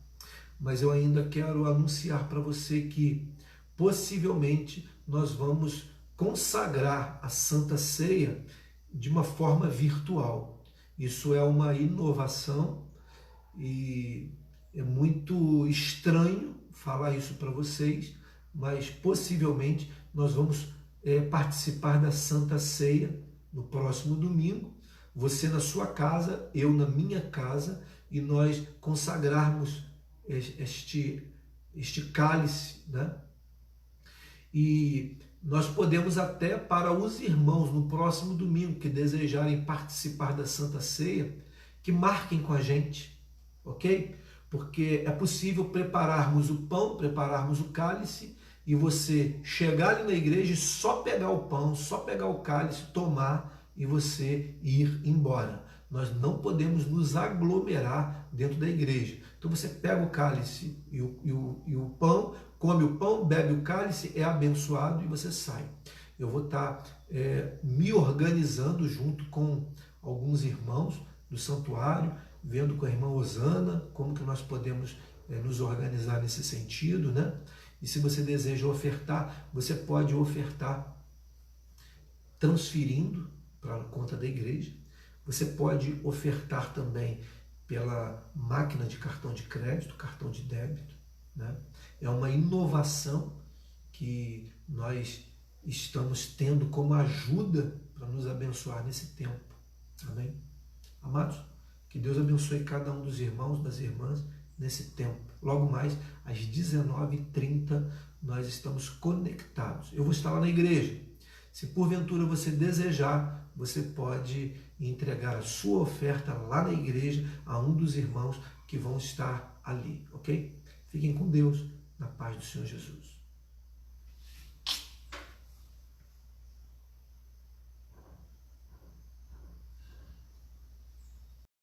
mas eu ainda quero anunciar para você que possivelmente nós vamos consagrar a Santa Ceia de uma forma virtual. Isso é uma inovação e é muito estranho falar isso para vocês, mas possivelmente nós vamos participar da Santa Ceia no próximo domingo. Você na sua casa, eu na minha casa, e nós consagrarmos este cálice, né? E nós podemos até, para os irmãos no próximo domingo que desejarem participar da Santa Ceia, que marquem com a gente, ok? Porque é possível prepararmos o pão, prepararmos o cálice, e você chegar ali na igreja e só pegar o pão, só pegar o cálice, tomar e você ir embora. Nós não podemos nos aglomerar dentro da igreja. Então você pega o cálice e o pão, come o pão, bebe o cálice, é abençoado e você sai. Eu vou estar me organizando junto com alguns irmãos do santuário, vendo com a irmã Osana como que nós podemos nos organizar nesse sentido, né? E se você deseja ofertar, você pode ofertar transferindo para a conta da igreja. Você pode ofertar também pela máquina de cartão de crédito, cartão de débito, né? É uma inovação que nós estamos tendo como ajuda para nos abençoar nesse tempo. Amém? Amados, que Deus abençoe cada um dos irmãos, das irmãs, nesse tempo. logo mais às 19h30 nós estamos conectados. Eu vou estar lá na igreja. Se porventura você desejar, você pode entregar a sua oferta lá na igreja a um dos irmãos que vão estar ali, ok? Fiquem com Deus, na paz do Senhor Jesus.